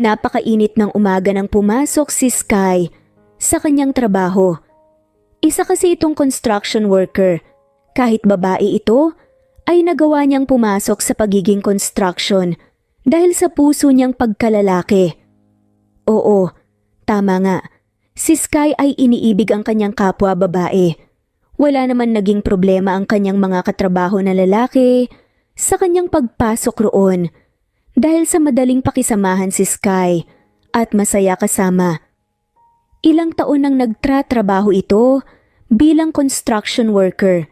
Napakainit ng umaga nang pumasok si Sky sa kanyang trabaho. Isa kasi itong construction worker. Kahit babae ito, ay nagawa niyang pumasok sa pagiging construction dahil sa puso niyang pagkalalaki. Oo, tama nga. Si Sky ay iniibig ang kanyang kapwa babae. Wala naman naging problema ang kanyang mga katrabaho na lalaki sa kanyang pagpasok roon dahil sa madaling pakisamahan si Sky at masaya kasama. Ilang taon nang nagtratrabaho ito bilang construction worker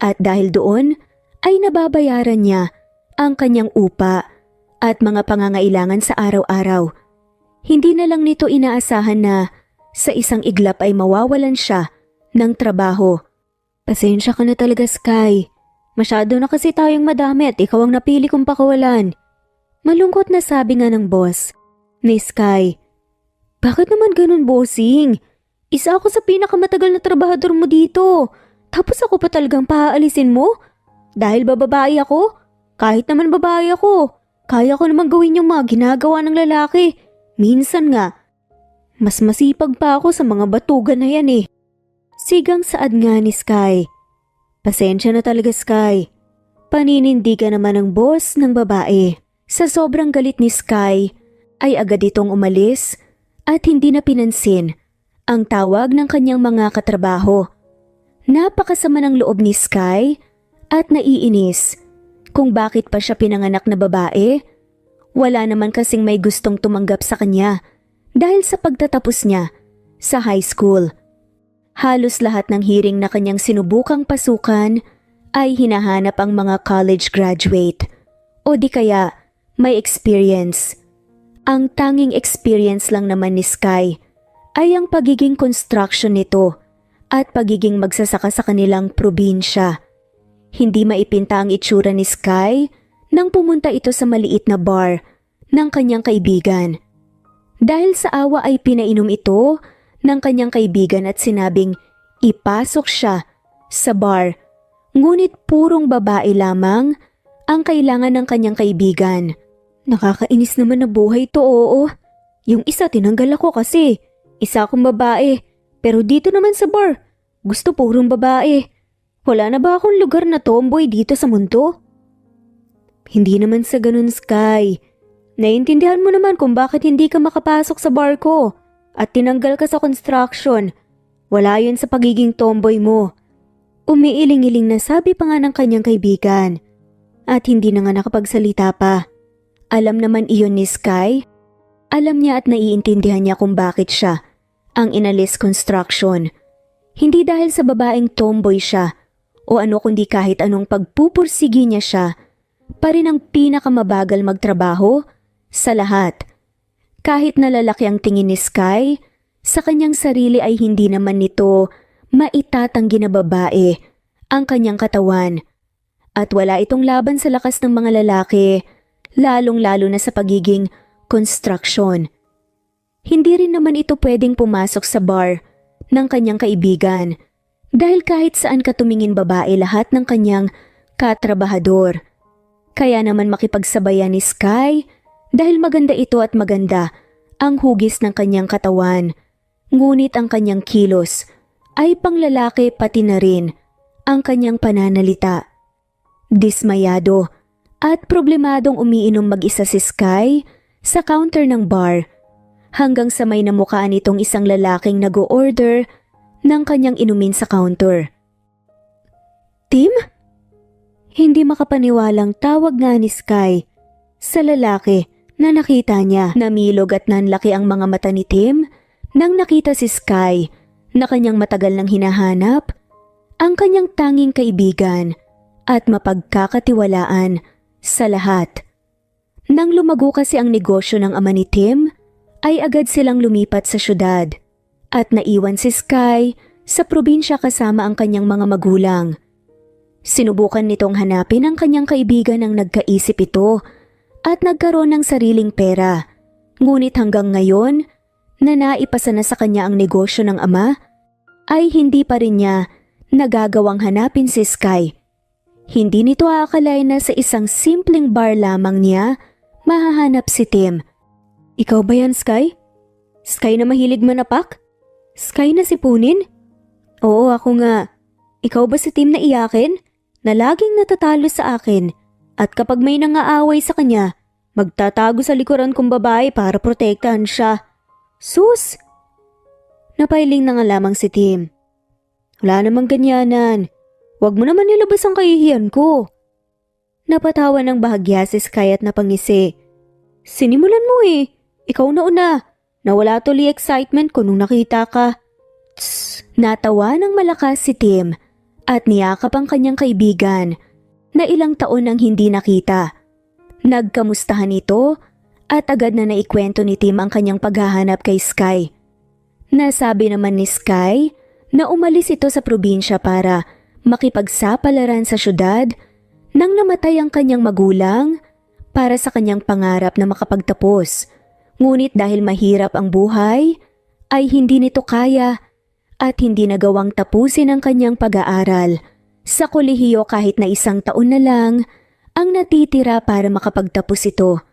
at dahil doon ay nababayaran niya ang kanyang upa at mga pangangailangan sa araw-araw. Hindi na lang nito inaasahan na sa isang iglap ay mawawalan siya ng trabaho. Pasensya ka na talaga, Sky. Masyado na kasi tayong madami at ikaw ang napili kong pakawalan. Malungkot na sabi nga ng boss ni Sky. Bakit naman ganun, bossing? Isa ako sa pinakamatagal na trabahador mo dito. Tapos ako pa talagang paalisin mo? Dahil ba babae ako? Kahit naman babae ako, kaya ko naman gawin yung mga ginagawa ng lalaki. Minsan nga, mas masipag pa ako sa mga batugan na yan eh. Sigang saad nga ni Sky. Pasensya na talaga, Sky. Paninindi ka naman ng boss ng babae. Sa sobrang galit ni Sky, ay agad itong umalis at hindi na pinansin ang tawag ng kanyang mga katrabaho. Napakasama ng loob ni Sky at naiinis kung bakit pa siya pinanganak na babae. Wala naman kasing may gustong tumanggap sa kanya dahil sa pagtatapos niya sa high school. Halos lahat ng hiring na kanyang sinubukang pasukan ay hinahanap ang mga college graduate o di kaya may experience. Ang tanging experience lang naman ni Sky ay ang pagiging construction nito at pagiging magsasaka sa kanilang probinsya. Hindi maipinta ang itsura ni Sky nang pumunta ito sa maliit na bar ng kanyang kaibigan. Dahil sa awa ay pinainom ito ng kanyang kaibigan at sinabing ipasok siya sa bar. Ngunit purong babae lamang ang kailangan ng kanyang kaibigan. Nakakainis naman na buhay to, oo. Yung isa tinanggal ako kasi isa akong babae, pero dito naman sa bar, gusto purong babae. Wala na ba akong lugar na tomboy dito sa mundo? Hindi naman sa ganun, Sky. Naiintindihan mo naman kung bakit hindi ka makapasok sa bar ko at tinanggal ka sa construction. Wala yun sa pagiging tomboy mo. Umiiling-iling na sabi pa nga ng kanyang kaibigan at hindi na nga nakapagsalita pa. Alam naman iyon ni Sky. Alam niya at naiintindihan niya kung bakit siya ang inalis construction. Hindi dahil sa babaeng tomboy siya o ano kundi kahit anong pagpupursigi niya siya pa rin ang pinakamabagal magtrabaho sa lahat. Kahit na lalaki ang tingin ni Sky, sa kanyang sarili ay hindi naman nito maitatanggi na babae ang kanyang katawan. At wala itong laban sa lakas ng mga lalaki, lalong-lalo na sa pagiging construction. Hindi rin naman ito pwedeng pumasok sa bar ng kanyang kaibigan dahil kahit saan ka tumingin babae lahat ng kanyang katrabahador. Kaya naman makipagsabayan ni Sky dahil maganda ito at maganda ang hugis ng kanyang katawan. Ngunit ang kanyang kilos ay panglalaki pati na rin ang kanyang pananalita. Dismayado at problemadong umiinom mag-isa si Sky sa counter ng bar hanggang sa may namukhaan itong isang lalaking nag-o-order ng kanyang inumin sa counter. Tim? Hindi makapaniwalang tawag nga ni Sky sa lalaki na nakita niya. Namilog at nanlaki ang mga mata ni Tim nang nakita si Sky na kanyang matagal nang hinahanap, ang kanyang tanging kaibigan at mapagkakatiwalaan sa lahat. Nang lumago kasi ang negosyo ng ama ni Tim, ay agad silang lumipat sa syudad at naiwan si Sky sa probinsya kasama ang kanyang mga magulang. Sinubukan nitong hanapin ang kanyang kaibigan nang nagkaisip ito at nagkaroon ng sariling pera. Ngunit hanggang ngayon, na naipasa na sa kanya ang negosyo ng ama, ay hindi pa rin niya nagagawang hanapin si Sky. Hindi nito aakalain na sa isang simpleng bar lamang niya mahahanap si Tim. Ikaw ba yan, Sky? Sky na mahilig manapak? Sky na sipunin? Oo, ako nga. Ikaw ba si Tim na iyakin? Na laging natatalo sa akin at kapag may nangaaway sa kanya, magtatago sa likuran kong babae para protektahan siya. Sus! Napailing na nga lamang si Tim. Wala namang ganyanan. Huwag mo naman nilabas ang kahihiyan ko. Napatawa ng bahagya si Sky at napangisi. Sinimulan mo eh. Ikaw na una. Nawala tuloy excitement ko nung nakita ka. Tss! Natawa ng malakas si Tim at niyakap ang kanyang kaibigan na ilang taon nang hindi nakita. Nagkamustahan ito at agad na naikwento ni Tim ang kanyang paghahanap kay Sky. Nasabi naman ni Sky na umalis ito sa probinsya para makipagsapalaran sa syudad nang namatay ang kanyang magulang para sa kanyang pangarap na makapagtapos. Ngunit dahil mahirap ang buhay, ay hindi nito kaya at hindi nagawang tapusin ang kanyang pag-aaral. Sa kolehiyo kahit na 1 taon na lang ang natitira para makapagtapos ito.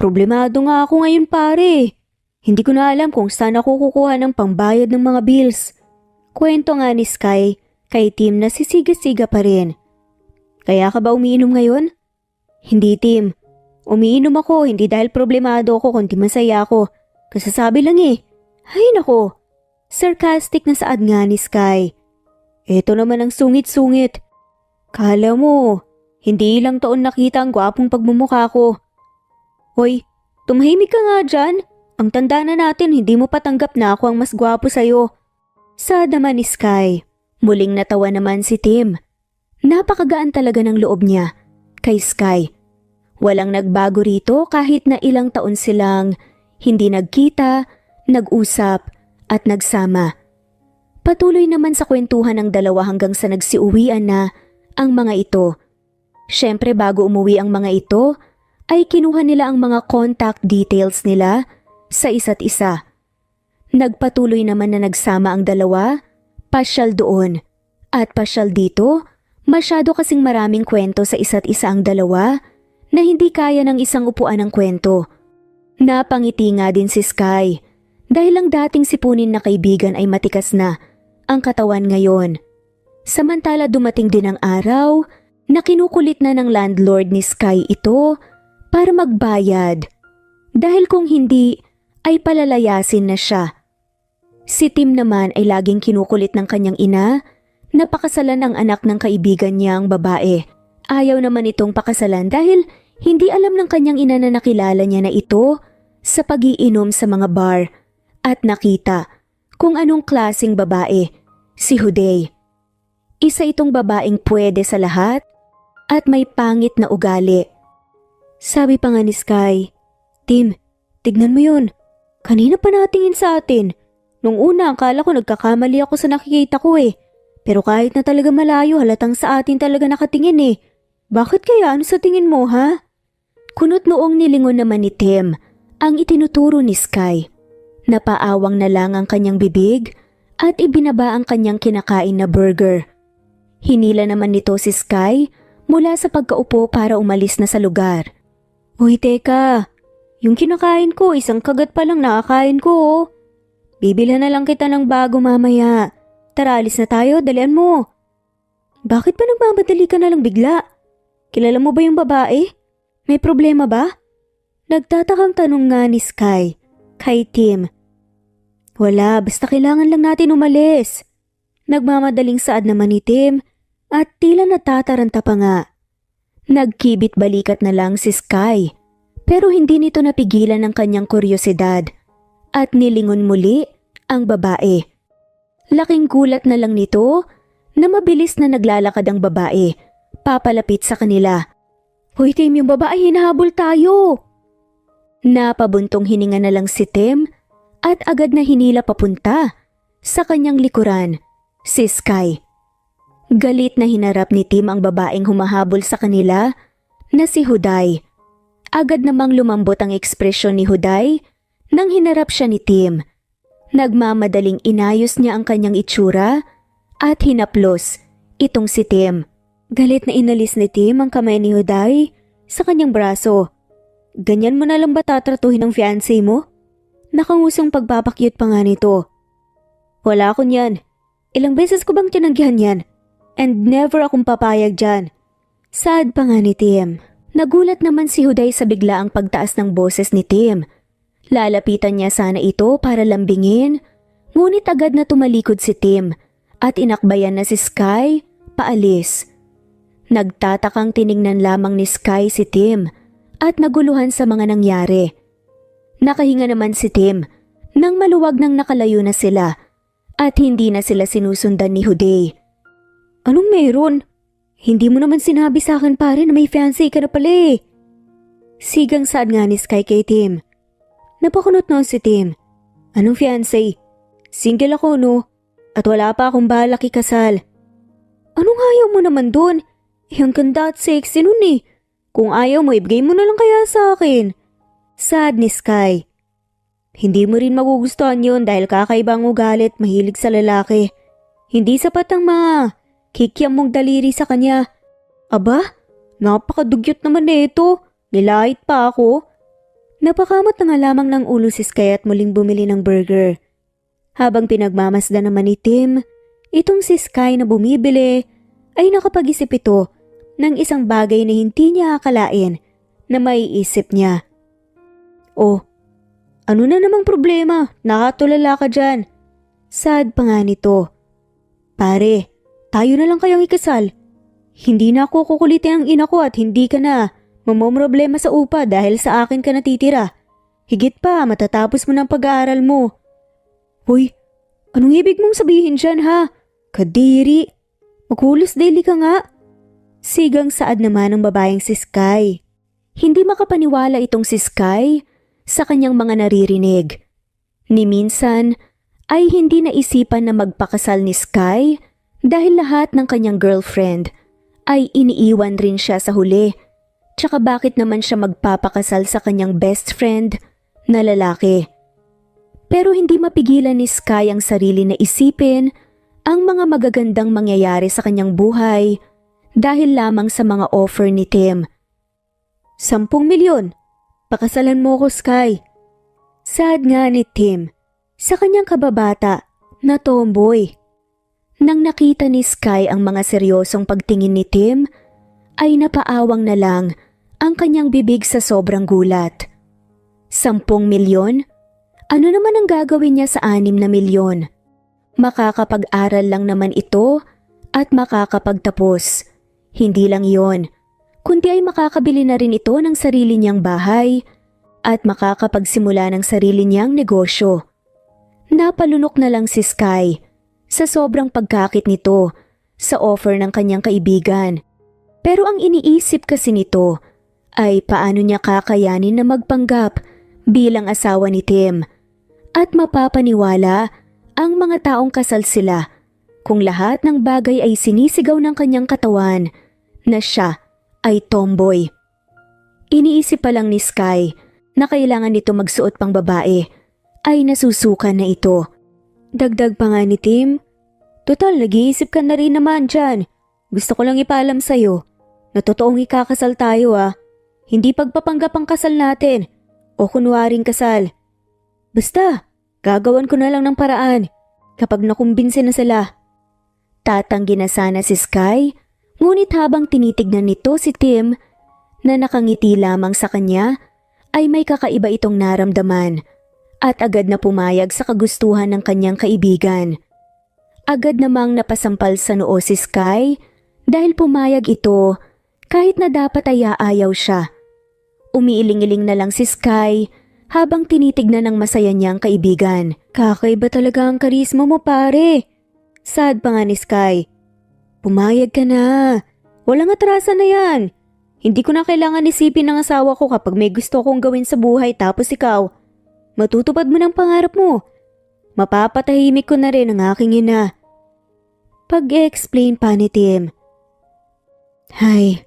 Problemado nga ako ngayon pare. Hindi ko na alam kung saan ako kukuha ng pambayad ng mga bills. Kwento nga ni Sky kay Tim na sisiga-siga pa rin. Kaya ka ba umiinom ngayon? Hindi Tim. Umiinom ako hindi dahil problemado ako kundi masaya ako. Kasasabi lang eh. Ay nako. Sarcastic na saad nga ni Sky. Eto naman ang sungit-sungit. Kala mo, hindi ilang taon nakita ang gwapong pagmumukha ko. Hoy, tumahimik ka nga dyan. Ang tanda na natin hindi mo patanggap na ako ang mas gwapo sa'yo. Saad naman ni Sky. Muling natawa naman si Tim. Napakagaan talaga ng loob niya kay Sky. Walang nagbago rito kahit na ilang taon silang hindi nagkita, nag-usap at nagsama. Patuloy naman sa kwentuhan ng dalawa hanggang sa nagsiuwian na ang mga ito. Syempre bago umuwi ang mga ito ay kinuha nila ang mga contact details nila sa isa't isa. Nagpatuloy naman na nagsama ang dalawa, pasyal doon at pasyal dito. Masyado kasing maraming kwento sa isa't isa ang dalawa na hindi kaya ng isang upuan ng kwento. Napangiti nga din si Sky dahil ang dating sipunin na kaibigan ay matikas na ang katawan ngayon. Samantala dumating din ang araw na kinukulit na ng landlord ni Sky ito para magbayad dahil kung hindi ay palalayasin na siya. Si Tim naman ay laging kinukulit ng kanyang ina na pakasalan ang anak ng kaibigan niyang babae. Ayaw naman itong pakasalan dahil hindi alam ng kanyang ina na nakilala niya na ito sa pag-iinom sa mga bar at nakita kung anong klaseng babae si Huday. Isa itong babaeng pwede sa lahat at may pangit na ugali. Sabi pa nga ni Sky, Tim, tignan mo yun. Kanina pa natingin sa atin. Nung una akala ko nagkakamali ako sa nakikita ko eh. Pero kahit na talaga malayo halatang sa atin talaga nakatingin eh. Bakit kaya ano sa tingin mo ha? Kunot noong nilingon naman ni Tim ang itinuturo ni Sky. Napaawang na lang ang kanyang bibig at ibinaba ang kanyang kinakain na burger. Hinila naman nito si Sky mula sa pagkaupo para umalis na sa lugar. Uy teka, yung kinakain ko isang kagat pa lang nakakain ko oh. Bibilhan na lang kita ng bago mamaya. Tara alis na tayo, dalian mo. Bakit ba nagmamadali ka na lang bigla? Kilala mo ba yung babae? May problema ba? Nagtatakang tanong nga ni Sky kay Tim. Wala, basta kailangan lang natin umalis. Nagmamadaling saad naman ni Tim at tila natataranta pa nga. Nagkibit balikat na lang si Sky pero hindi nito napigilan ang kanyang kuryosidad at nilingon muli ang babae. Laking gulat na lang nito na mabilis na naglalakad ang babae papalapit sa kanila. Hoy Tim, yung babae hinahabol tayo! Napabuntong hininga na lang si Tim at agad na hinila papunta sa kanyang likuran, si Sky. Galit na hinarap ni Tim ang babaeng humahabol sa kanila na si Huday. Agad namang lumambot ang ekspresyon ni Huday nang hinarap siya ni Tim. Nagmamadaling inayos niya ang kanyang itsura at hinaplos itong si Tim. Galit na inalis ni Tim ang kamay ni Huday sa kanyang braso. Ganyan mo na lang ba tatratuhin ang fiancé mo? Nakangusong pagpapakyut pa nga nito. Wala ko niyan. Ilang beses ko bang tinanggihan yan? And never akong papayag dyan. Sad pa nga ni Tim. Nagulat naman si Huday sa biglaang pagtaas ng boses ni Tim. Lalapitan niya sana ito para lambingin, ngunit agad na tumalikod si Tim at inakbayan na si Sky paalis. Nagtatakang tiningnan lamang ni Sky si Tim at naguluhan sa mga nangyari. Nakahinga naman si Tim nang maluwag nang nakalayo na sila at hindi na sila sinusundan ni Huday. Anong meron? Hindi mo naman sinabi sa akin pare na may fiancé ka na pala eh. Sigang saad nga ni Sky kay Tim. Napakunot noon si Tim. Anong fiancé? Single ako no? At wala pa akong balak ikasal. Anong ayaw mo naman dun? Ang ganda at sexy nun eh. Kung ayaw mo, ibigay mo na lang kaya sa akin. Sad ni Sky. Hindi mo rin magugustuhan yun dahil kakaibang ugali at mahilig sa lalaki. Hindi sapat ang mga kikiam mong daliri sa kanya. Aba, napakadugyot naman na ito. Nilait pa ako. Napakamot na nga lamang ng ulo si Sky at muling bumili ng burger. Habang pinagmamasdan naman ni Tim, itong si Sky na bumibili ay nakapag-isip ito ng isang bagay na hindi niya akalain na maiisip niya. Oh, ano na namang problema? Nakatulala ka dyan. Sad pa nga nito. Pare, tayo na lang kayang ikasal. Hindi na ako kukulitin ang ina ko at hindi ka na mamomroblema sa upa dahil sa akin ka natitira. Higit pa, matatapos mo ng pag-aaral mo. Hoy, anong ibig mong sabihin dyan ha? Kadiri. Maghulos daily ka nga. Sigang saad naman ng babaeng si Sky. Hindi makapaniwala itong si Sky sa kanyang mga naririnig. Ni minsan ay hindi naisipan na magpakasal ni Sky dahil lahat ng kanyang girlfriend ay iniiwan rin siya sa huli. Tsaka bakit naman siya magpapakasal sa kanyang best friend na lalaki? Pero hindi mapigilan ni Sky ang sarili na isipin ang mga magagandang mangyayari sa kanyang buhay dahil lamang sa mga offer ni Tim. 10 milyon. Pakasalan mo ko, Sky. Sad nga ni Tim sa kanyang kababata na tomboy. Nang nakita ni Sky ang mga seryosong pagtingin ni Tim, ay napaawang na lang ang kanyang bibig sa sobrang gulat. 10 milyon? Ano naman ang gagawin niya sa 6 na milyon? Makakapag-aral lang naman ito at makakapagtapos. Hindi lang yon, kundi ay makakabili na rin ito ng sarili niyang bahay at makakapagsimula ng sarili niyang negosyo. Napalunok na lang si Sky sa sobrang pagkakit nito sa offer ng kanyang kaibigan. Pero ang iniisip kasi nito ay paano niya kakayanin na magpanggap bilang asawa ni Tim at mapapaniwala ang mga taong kasal sila kung lahat ng bagay ay sinisigaw ng kanyang katawan na siya ay tomboy. Iniisip pa lang ni Sky na kailangan nito magsuot pang babae ay nasusukan na ito. Dagdag pa nga ni Tim, total nag-iisip ka na rin naman dyan. Gusto ko lang ipaalam sa'yo na totoong ikakasal tayo Hindi pagpapanggap ang kasal natin o kunwaring kasal. Basta, gagawan ko na lang ng paraan kapag nakumbinsi na sila. Tatanggi na sana si Sky, ngunit habang tinitignan nito si Tim na nakangiti lamang sa kanya, ay may kakaiba itong naramdaman at agad na pumayag sa kagustuhan ng kanyang kaibigan. Agad namang napasampal sa noo si Sky dahil pumayag ito kahit na dapat ay aayaw siya. Umiiling-iling na lang si Sky habang tinitignan ng masaya niyang kaibigan. Kakaiba talaga ang karisma mo pare. Sad pa nga ni Sky. Pumayag ka na. Walang atrasan na yan. Hindi ko na kailangan isipin ng asawa ko kapag may gusto kong gawin sa buhay tapos ikaw, matutupad mo ng pangarap mo. Mapapatahimik ko na rin ang aking ina. Pag-explain pa ni Tim. Hay,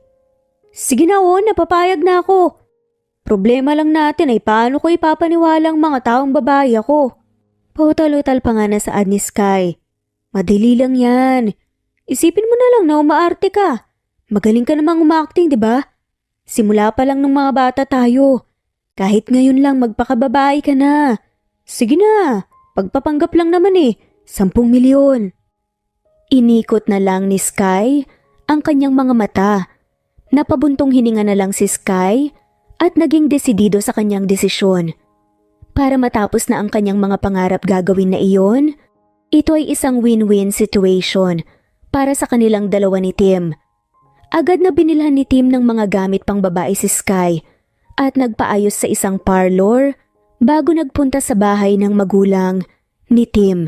sige na napapayag na ako. Problema lang natin ay paano ko ipapaniwala ang mga taong babae ako. Pautal-utal pa nga na saad ni Sky. Madali lang yan. Isipin mo na lang na umaarte ka. Magaling ka namang umaacting, di ba? Simula pa lang ng mga bata tayo. Kahit ngayon lang magpakababae ka na. Sige na, pagpapanggap lang naman 10 milyon. Inikot na lang ni Sky ang kanyang mga mata. Napabuntong hininga na lang si Sky at naging desidido sa kanyang desisyon. Para matapos na ang kanyang mga pangarap gagawin na iyon, ito ay isang win-win situation para sa kanilang dalawa ni Tim. Agad na binilhan ni Tim ng mga gamit pang babae si Sky at nagpaayos sa isang parlor bago nagpunta sa bahay ng magulang ni Tim.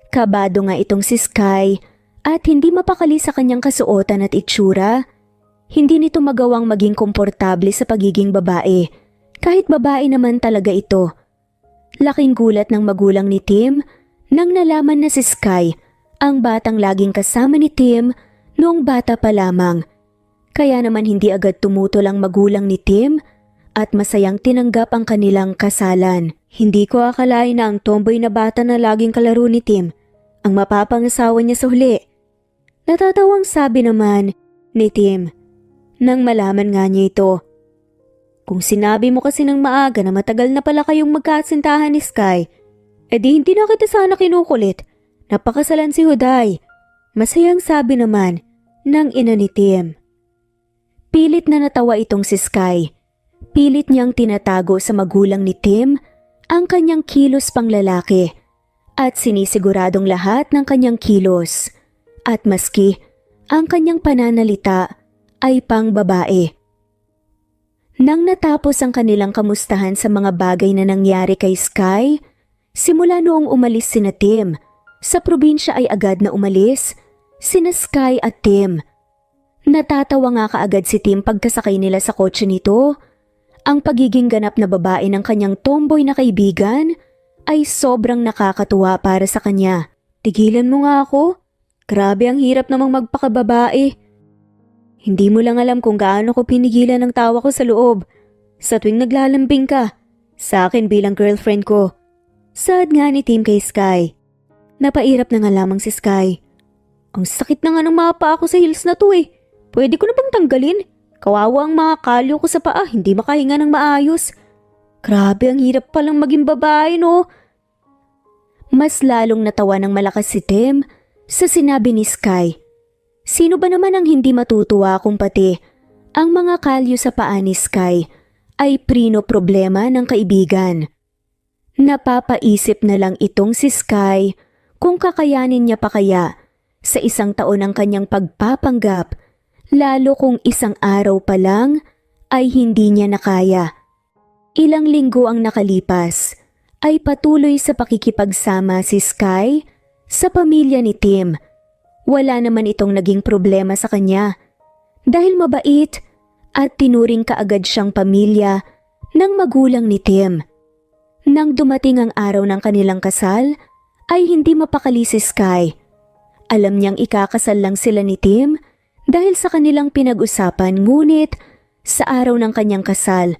Kabado nga itong si Sky at hindi mapakali sa kanyang kasuotan at itsura. Hindi nito magawang maging komportable sa pagiging babae, kahit babae naman talaga ito. Laking gulat ng magulang ni Tim nang nalaman na si Sky ang batang laging kasama ni Tim noong bata pa lamang. Kaya naman hindi agad tumutol ang magulang ni Tim at masayang tinanggap ang kanilang kasalan. Hindi ko akalain na ang tomboy na bata na laging kalaro ni Tim ang mapapangasawa niya sa huli. Natatawang sabi naman ni Tim nang malaman nga niya ito. Kung sinabi mo kasi ng maaga na matagal na pala kayong magkasintahan ni Sky, edi hindi na kita sana kinukulit. Napakasalan si Huday. Masayang sabi naman ng ina ni Tim. Pilit na natawa itong si Sky. Pilit niyang tinatago sa magulang ni Tim ang kanyang kilos pang lalaki at sinisiguradong lahat ng kanyang kilos. At maski ang kanyang pananalita ay pang babae. Nang natapos ang kanilang kamustahan sa mga bagay na nangyari kay Sky, simula noong umalis sina Tim, sa probinsya ay agad na umalis sina Sky at Tim. Natatawa nga kaagad si Tim pagkasakay nila sa kotse nito. Ang pagiging ganap na babae ng kanyang tomboy na kaibigan ay sobrang nakakatuwa para sa kanya. Tigilan mo nga ako. Grabe ang hirap namang magpakababae. Hindi mo lang alam kung gaano ko pinigilan ang tawa ko sa loob sa tuwing naglalambing ka sa akin bilang girlfriend ko. Sad nga ni Tim kay Sky. Napairap na nga lamang si Sky. Ang sakit na nga ng mapa ako sa heels na to Pwede ko na bang tanggalin? Kawawa ang mga kalyo ko sa paa, hindi makahinga ng maayos. Grabe ang hirap palang maging babae no? Mas lalong natawa ng malakas si Tim sa sinabi ni Sky. Sino ba naman ang hindi matutuwa kung pati ang mga kalyo sa paa ni Sky ay prino problema ng kaibigan? Napapaisip na lang itong si Sky kung kakayanin niya pa kaya sa isang taon ang kanyang pagpapanggap, lalo kung isang araw pa lang ay hindi niya nakaya. Ilang linggo ang nakalipas ay patuloy sa pakikipagsama si Sky sa pamilya ni Tim. Wala naman itong naging problema sa kanya dahil mabait at tinuring kaagad siyang pamilya ng magulang ni Tim. Nang dumating ang araw ng kanilang kasal ay hindi mapakali si Sky. Alam niyang ikakasal lang sila ni Tim dahil sa kanilang pinag-usapan, ngunit sa araw ng kanyang kasal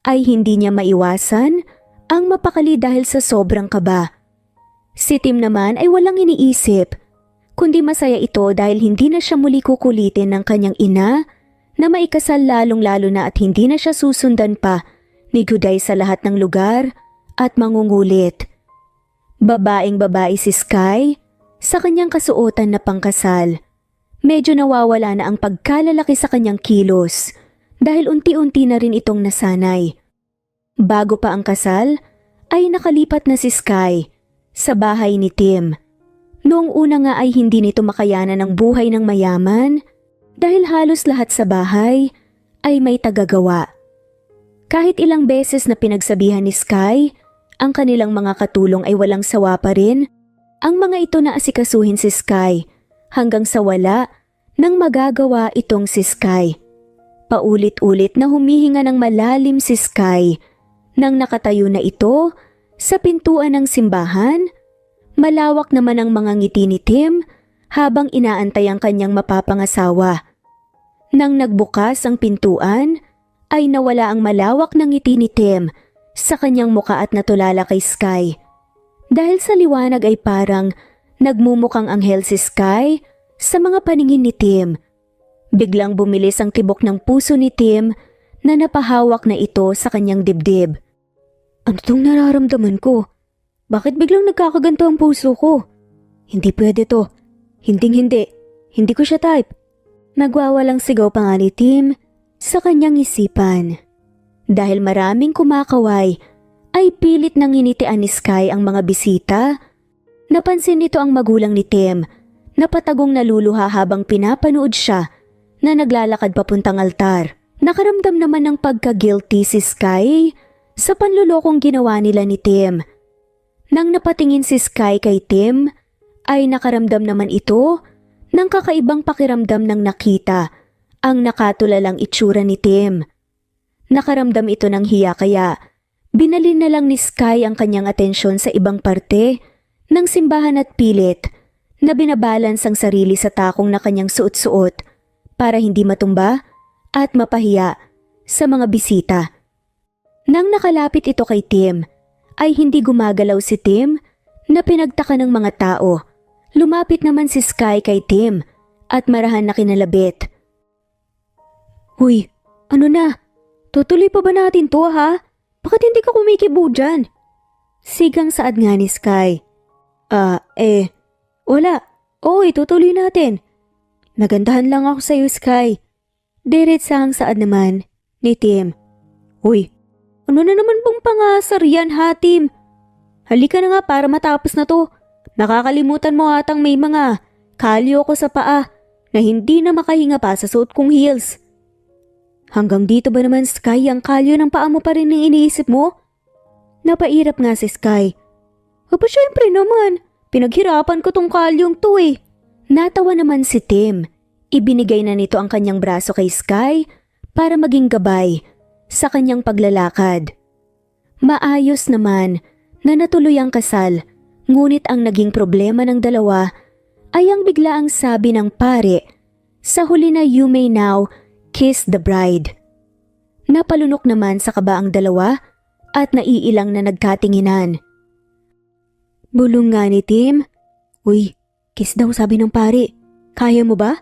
ay hindi niya maiwasan ang mapakali dahil sa sobrang kaba. Si Tim naman ay walang iniisip, kundi masaya ito dahil hindi na siya muli kukulitin ng kanyang ina na maikasal, lalong-lalo na at hindi na siya susundan pa ni Huday sa lahat ng lugar at mangungulit. Babaeng babae si Sky sa kanyang kasuotan na pangkasal. Medyo nawawala na ang pagkalalaki sa kanyang kilos dahil unti-unti na rin itong nasanay. Bago pa ang kasal ay nakalipat na si Sky sa bahay ni Tim. Noong una nga ay hindi nito makayanan ang buhay ng mayaman dahil halos lahat sa bahay ay may tagagawa. Kahit ilang beses na pinagsabihan ni Sky, ang kanilang mga katulong ay walang sawa pa rin. Ang mga ito na asikasuhin si Sky hanggang sa wala nang magagawa itong si Sky. Paulit-ulit na humihinga ng malalim si Sky nang nakatayo na ito sa pintuan ng simbahan. Malawak naman ang mga ngiti ni Tim habang inaantay ang kanyang mapapangasawa. Nang nagbukas ang pintuan, ay nawala ang malawak na ngiti ni Tim sa kanyang muka at natulala kay Sky. Dahil sa liwanag ay parang nagmumukhang anghel si Sky sa mga paningin ni Tim. Biglang bumilis ang tibok ng puso ni Tim na napahawak na ito sa kanyang dibdib. Ano tong nararamdaman ko? Bakit biglang nagkakaganto ang puso ko? Hindi pwede to. Hindi. Hindi ko siya type. Nagwawalang sigaw pa nga ni Tim sa kanyang isipan. Dahil maraming kumakaway, ay pilit nang initian ni Sky ang mga bisita. Napansin nito ang magulang ni Tim na patagong naluluha habang pinapanood siya na naglalakad papuntang altar. Nakaramdam naman ng pagka-guilty si Sky sa panlulokong ginawa nila ni Tim. Nang napatingin si Sky kay Tim, ay nakaramdam naman ito ng kakaibang pakiramdam ng nakita ang nakatulalang itsura ni Tim. Nakaramdam ito ng hiya kaya binalin na lang ni Sky ang kanyang atensyon sa ibang parte ng simbahan at pilit na binabalans ang sarili sa takong na kanyang suot-suot para hindi matumba at mapahiya sa mga bisita. Nang nakalapit ito kay Tim, ay hindi gumagalaw si Tim na pinagtaka ng mga tao. Lumapit naman si Sky kay Tim at marahan na kinalabit. Huy, ano na? Tutuloy pa ba natin to ha? Bakit hindi ka kumikibo dyan? Sigang saad nga ni Sky. Wala. Oo, itutuloy natin. Nagandahan lang ako sa'yo, Sky. Diretsahang saad naman ni Tim. Uy, ano na naman bang pangasar yan ha, Tim? Halika na nga para matapos na to. Nakakalimutan mo atang may mga kalyo ko sa paa na hindi na makahinga pa sa suot kong heels. Hanggang dito ba naman, Sky, ang kalyo ng paa mo pa rin ang iniisip mo? Napairap nga si Sky. Aba syempre naman, pinaghirapan ko tong kalyong to eh. Natawa naman si Tim. Ibinigay na nito ang kanyang braso kay Sky para maging gabay sa kanyang paglalakad. Maayos naman na natuloy ang kasal, ngunit ang naging problema ng dalawa ay ang biglaang sabi ng pare sa huli na "You may now kiss the bride." Napalunok naman sa kaba ang dalawa at naiilang na nagkatinginan. Bulong nga ni Tim. Uy, kiss daw sabi ng pare. Kaya mo ba?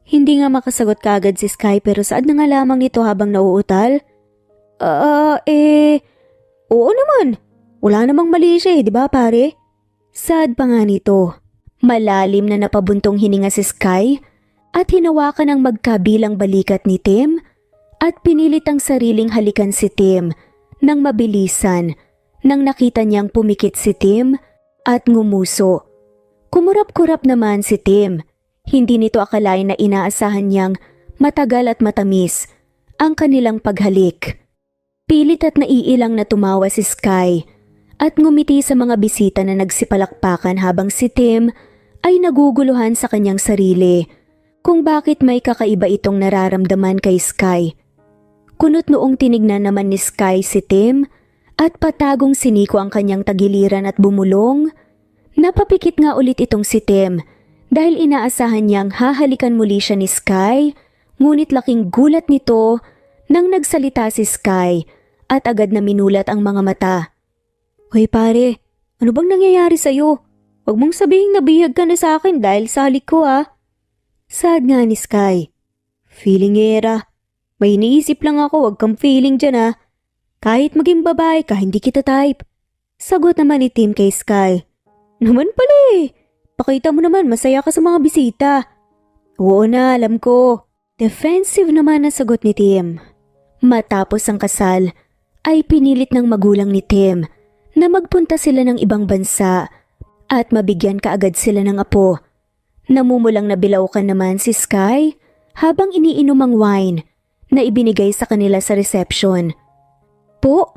Hindi nga makasagot kaagad si Sky pero saad na nga lamang ito habang nauutal. Oo naman. Wala namang mali siya di ba pare? Saad pa nga nito. Malalim na napabuntong hininga si Sky at hinawakan ang magkabilang balikat ni Tim at pinilit ang sariling halikan si Tim nang mabilisan nang nakita niyang pumikit si Tim at ngumuso. Kumurap-kurap naman si Tim. Hindi nito akalain na inaasahan niyang matagal at matamis ang kanilang paghalik. Pilit at naiilang na tumawa si Sky at ngumiti sa mga bisita na nagsipalakpakan habang si Tim ay naguguluhan sa kanyang sarili kung bakit may kakaiba itong nararamdaman kay Sky. Kunot noong tinignan naman ni Sky si Tim at patagong siniko ang kanyang tagiliran at bumulong. Napapikit nga ulit itong si Tim dahil inaasahan niyang hahalikan muli siya ni Sky, ngunit laking gulat nito nang nagsalita si Sky at agad na minulat ang mga mata. Hoy pare, ano bang nangyayari sa'yo? Huwag mong sabihing nabihag ka na sa akin dahil sa halik ko ha. Saad nga ni Sky. Feeling era. May iniisip lang ako, wag kang feeling dyan ha. Kahit maging babae ka, hindi kita type. Sagot naman ni Tim kay Sky. Naman pala eh. Pakita mo naman masaya ka sa mga bisita. Oo na, alam ko. Defensive naman ang sagot ni Tim. Matapos ang kasal, ay pinilit ng magulang ni Tim na magpunta sila ng ibang bansa at mabigyan kaagad sila ng apo. Namumulang nabilaukan naman si Sky habang iniinom ang wine na ibinigay sa kanila sa reception. Po?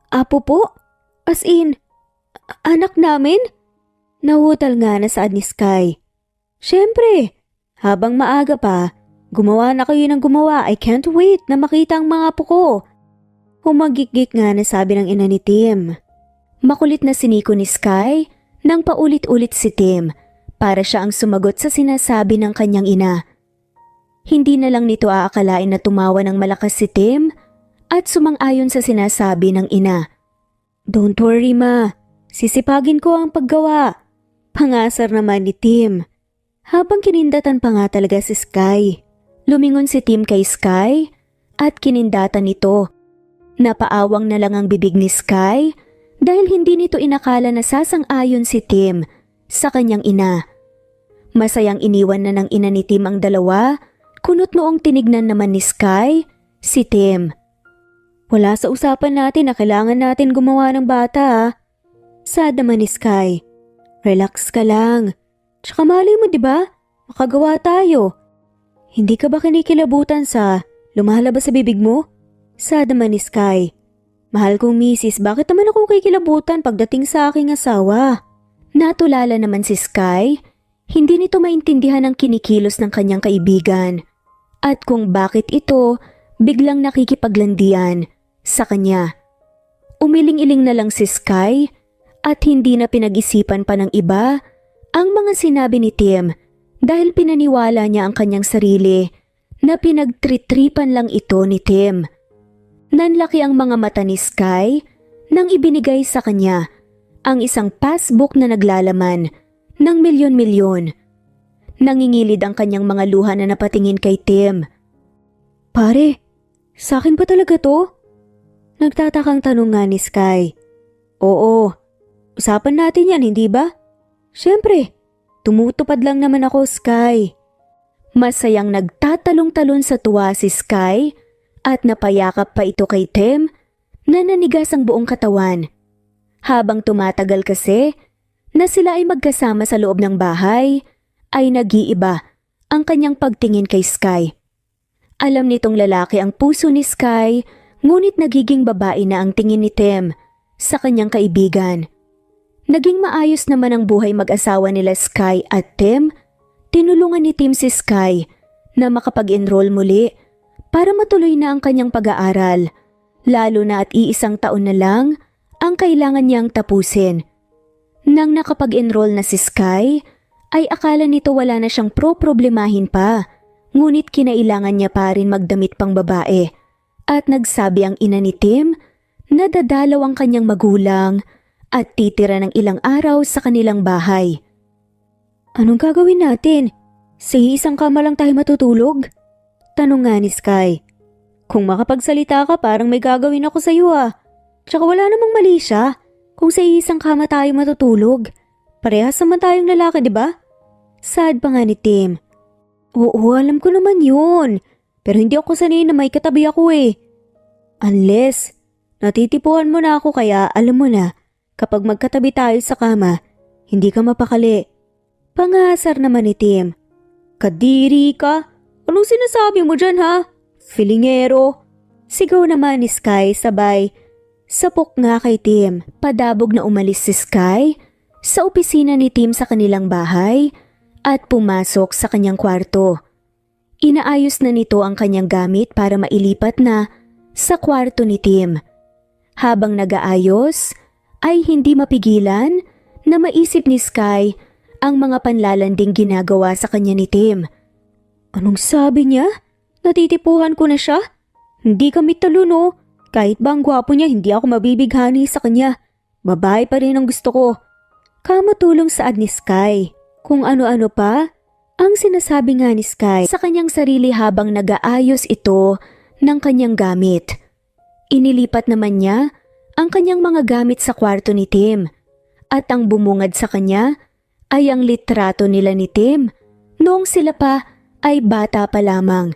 Apo po? As in, anak namin? Nahutal nga na saad ni Sky. Siyempre, habang maaga pa, gumawa na kayo ng gumawa. I can't wait na makita ang mga apo ko. Humagikgik nga na sabi ng ina ni Tim. Makulit na siniko ni Sky nang paulit-ulit si Tim para siya ang sumagot sa sinasabi ng kanyang ina. Hindi na lang nito aakalain na tumawa ng malakas si Tim at sumang-ayon sa sinasabi ng ina. Don't worry ma, sisipagin ko ang paggawa. Pangasar naman ni Tim. Habang kinindatan pa nga talaga si Sky. Lumingon si Tim kay Sky at kinindatan nito. Napaawang na lang ang bibig ni Sky dahil hindi nito inakala na sasang-ayon si Tim sa kanyang ina. Masayang iniwan na ng ina ni Tim ang dalawa, kunot noong tinignan naman ni Sky si Tim. Wala sa usapan natin na kailangan natin gumawa ng bata ah. Sad naman ni Sky. Relax ka lang. Tsaka malay mo diba, makagawa tayo. Hindi ka ba kinikilabutan sa lumalabas sa bibig mo? Sad naman ni Sky. Mahal kong misis, bakit naman ako kikilabutan pagdating sa aking asawa? Natulala naman si Sky, hindi nito maintindihan ang kinikilos ng kanyang kaibigan. At kung bakit ito biglang nakikipaglandian sa kanya. Umiling-iling na lang si Sky at hindi na pinag-isipan pa ng iba ang mga sinabi ni Tim dahil pinaniwala niya ang kanyang sarili na pinagtritripan lang ito ni Tim. Nanlaki ang mga mata ni Sky nang ibinigay sa kanya ang isang passbook na naglalaman ng milyon-milyon. Nangingilid ang kanyang mga luha na napatingin kay Tim. Pare, sa akin ba talaga to? Nagtatakang tanong nga ni Sky. Oo, usapan natin yan, hindi ba? Siyempre, tumutupad lang naman ako, Sky. Masayang nagtatalong-talon sa tuwa si Sky at napayakap pa ito kay Tim na nanigas ang buong katawan. Habang tumatagal kasi na sila ay magkasama sa loob ng bahay, ay nag-iiba ang kanyang pagtingin kay Sky. Alam nitong lalaki ang puso ni Sky, ngunit nagiging babae na ang tingin ni Tim sa kanyang kaibigan. Naging maayos naman ang buhay mag-asawa nila Sky at Tim. Tinulungan ni Tim si Sky na makapag-enroll muli para matuloy na ang kanyang pag-aaral, lalo na at iisang taon na lang ang kailangan niyang tapusin. Nang nakapag-enroll na si Sky, ay akala nito wala na siyang problemahin pa, ngunit kinailangan niya pa rin magdamit pang babae. At nagsabi ang ina ni Tim na dadalaw ang kanyang magulang at titira ng ilang araw sa kanilang bahay. Anong gagawin natin? Sa isang kama lang tayo matutulog? Tanong nga ni Sky. Kung makapagsalita ka parang may gagawin ako sa iyo ah. Tsaka wala namang mali siya kung sa isang kama tayo matutulog. Parehas naman tayong lalaki, di ba? Sad pa nga ni Tim. Oo, alam ko naman yun. Pero hindi ako sanay na may katabi ako eh. Unless, natitipuan mo na ako kaya alam mo na, kapag magkatabi tayo sa kama, hindi ka mapakali. Pangasar naman ni Tim. Kadiri ka? Anong sinasabi mo dyan ha? Filingero. Sigaw naman ni Sky sabay. Sapok nga kay Tim. Padabog na umalis si Sky sa opisina ni Tim sa kanilang bahay at pumasok sa kanyang kwarto. Inaayos na nito ang kanyang gamit para mailipat na sa kwarto ni Tim. Habang nag-aayos, ay hindi mapigilan na maisip ni Sky ang mga panlalanding ginagawa sa kanya ni Tim. Anong sabi niya? Natitipuhan ko na siya? Hindi kami talo no? Kahit ba ang gwapo niya, hindi ako mabibighani sa kanya. Babae pa rin ang gusto ko. Kamatulong saad ni Sky. Kung ano-ano pa ang sinasabi nga ni Sky sa kanyang sarili habang nag-aayos ito ng kanyang gamit. Inilipat naman niya ang kanyang mga gamit sa kwarto ni Tim at ang bumungad sa kanya ay ang litrato nila ni Tim noong sila pa ay bata pa lamang.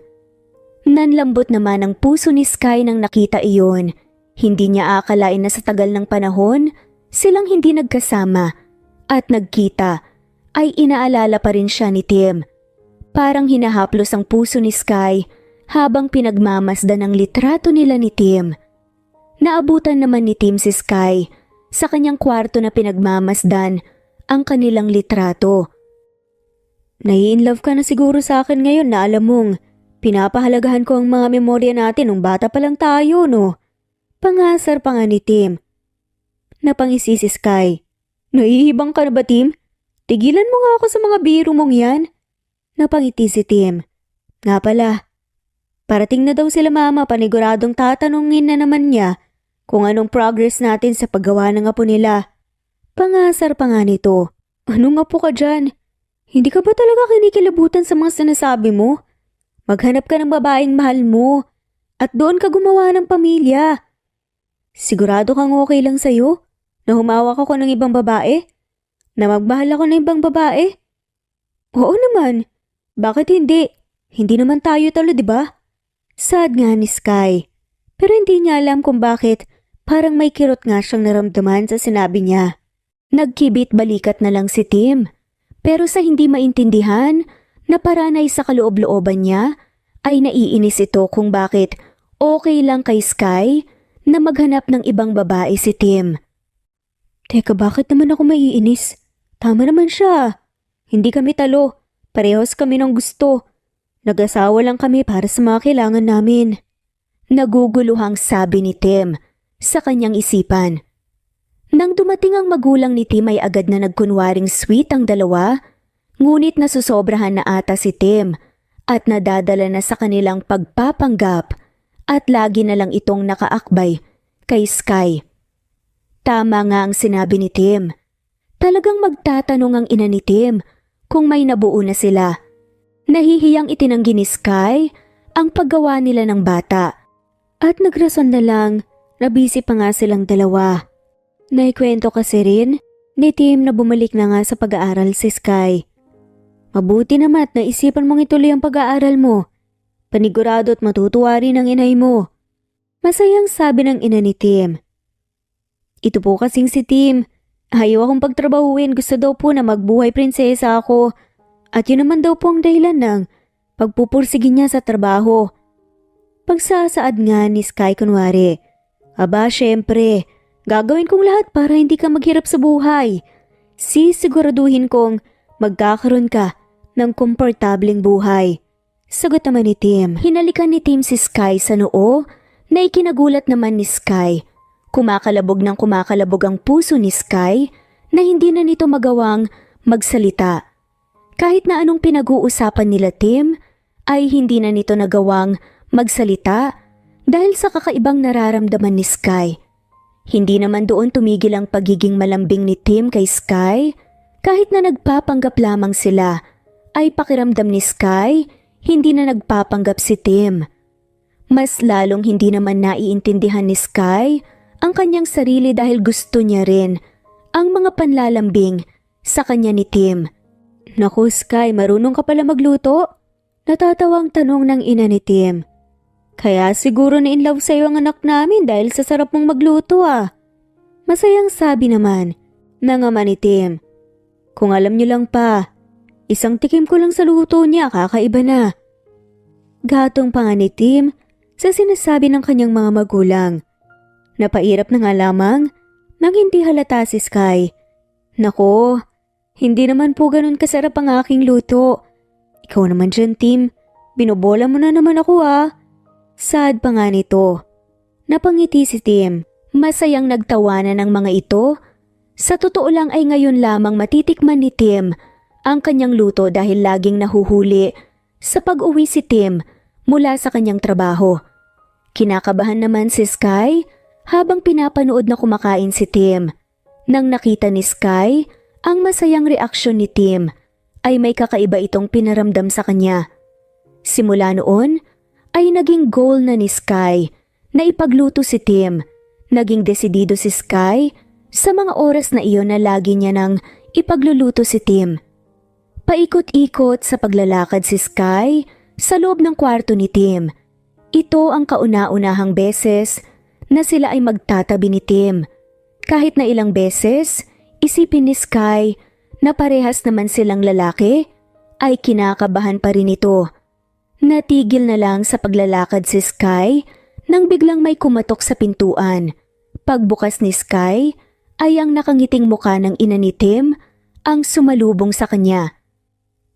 Nanlambot naman ang puso ni Sky nang nakita iyon. Hindi niya akalain na sa tagal ng panahon silang hindi nagkasama at nagkita ay inaalala pa rin siya ni Tim. Parang hinahaplos ang puso ni Sky habang pinagmamasdan ang litrato nila ni Tim. Naabutan naman ni Tim si Sky sa kanyang kwarto na pinagmamasdan ang kanilang litrato. Nai-inlove ka na siguro sa akin ngayon na alam mong pinapahalagahan ko ang mga memorya natin nung bata pa lang tayo, no? Pangasar pa nga ni Tim. Napangisi si Sky. Naiibang ka na ba, Tim? Tigilan mo nga ako sa mga biro mong yan. Napangiti si Tim. Nga pala, parating na daw sila mama, paniguradong tatanungin na naman niya kung anong progress natin sa paggawa ng apo nila. Pangasar pa nga nito. Anong apo ka dyan? Hindi ka ba talaga kinikilabutan sa mga sinasabi mo? Maghanap ka ng babaeng mahal mo At doon ka gumawa ng pamilya. Sigurado kang okay lang sa'yo? Na humawak ako ng ibang babae? Na magmahal ako ng ibang babae? Oo naman. Bakit hindi? Hindi naman tayo talo, di ba? Sad nga ni Sky. Pero hindi niya alam kung bakit parang may kirot nga siyang naramdaman sa sinabi niya. Nagkibit balikat na lang si Tim. Pero sa hindi maintindihan na paranay sa kaloob-looban niya, ay naiinis ito kung bakit okay lang kay Sky na maghanap ng ibang babae si Tim. Teka, bakit naman ako maiinis? Tama naman siya. Hindi kami talo. Parehas kami ng gusto. Nag-asawa lang kami para sa mga kailangan namin. Naguguluhang sabi ni Tim sa kanyang isipan. Nang dumating ang magulang ni Tim ay agad na nagkunwaring sweet ang dalawa, ngunit nasusobrahan na ata si Tim at nadadala na sa kanilang pagpapanggap at lagi na lang itong nakaakbay kay Sky. Tama nga ang sinabi ni Tim. Talagang magtatanong ang ina ni Tim kung may nabuo na sila. Nahihiyang itinanggi ni Sky ang paggawa nila ng bata. At nagrason na lang na busy pa nga silang dalawa. Naikwento kasi rin ni Tim na bumalik na nga sa pag-aaral si Sky. Mabuti naman at naisipan mong ituloy ang pag-aaral mo. Panigurado at matutuwa rin ang inay mo. Masayang sabi ng ina ni Tim. Ito po kasing si Tim. Ayaw akong pagtrabahuin, gusto daw po na magbuhay prinsesa ako. At yun naman daw po ang dahilan ng pagpupursigin niya sa trabaho. Pagsasaad nga ni Sky kunwari. Aba, syempre, gagawin kong lahat para hindi ka maghirap sa buhay. Sisiguraduhin kong magkakaroon ka ng komportableng buhay. Sagot naman ni Tim. Hinalikan ni Tim si Sky sa noo na ikinagulat naman ni Sky. Kumakalabog ng kumakalabog ang puso ni Sky na hindi na nito magawang magsalita. Kahit na anong pinag-uusapan nila Tim ay hindi na nito nagawang magsalita dahil sa kakaibang nararamdaman ni Sky. Hindi naman doon tumigil ang pagiging malambing ni Tim kay Sky. Kahit na nagpapanggap lamang sila ay pakiramdam ni Sky hindi na nagpapanggap si Tim. Mas lalong hindi naman naiintindihan ni Sky ang kanyang sarili dahil gusto niya rin ang mga panlalambing sa kanya ni Tim. Naku Sky, marunong ka pala magluto? Natatawang tanong ng ina ni Tim. Kaya siguro na in love sa'yo ang anak namin dahil sa sarap mong magluto ah. Masayang sabi naman ng ama ni Tim. Kung alam niyo lang pa, isang tikim ko lang sa luto niya, kakaiba na. Gatong pa nga ni Tim sa sinasabi ng kanyang mga magulang. Napairap na nga lamang nang hindi halata si Sky. Nako, hindi naman po ganun kasarap ang aking luto. Ikaw naman dyan, Tim. Binobola mo na naman ako ah. Sad pa nga nito. Napangiti si Tim. Masayang nagtawanan ng mga ito. Sa totoo lang ay ngayon lamang matitikman ni Tim ang kanyang luto dahil laging nahuhuli sa pag-uwi si Tim mula sa kanyang trabaho. Kinakabahan naman si Sky habang pinapanood na kumakain si Tim. Nang nakita ni Sky ang masayang reaksyon ni Tim ay may kakaiba itong pinaramdam sa kanya. Simula noon ay naging goal na ni Sky na ipagluto si Tim. Naging desidido si Sky sa mga oras na iyon na lagi niya nang ipagluluto si Tim. Paikot-ikot sa paglalakad si Sky sa loob ng kwarto ni Tim. Ito ang kauna-unahang beses na sila ay magtatabi ni Tim. Kahit na ilang beses, isipin ni Sky na parehas naman silang lalaki, ay kinakabahan pa rin ito. Natigil na lang sa paglalakad si Sky nang biglang may kumatok sa pintuan. Pagbukas ni Sky ay ang nakangiting muka ng ina ni Tim ang sumalubong sa kanya.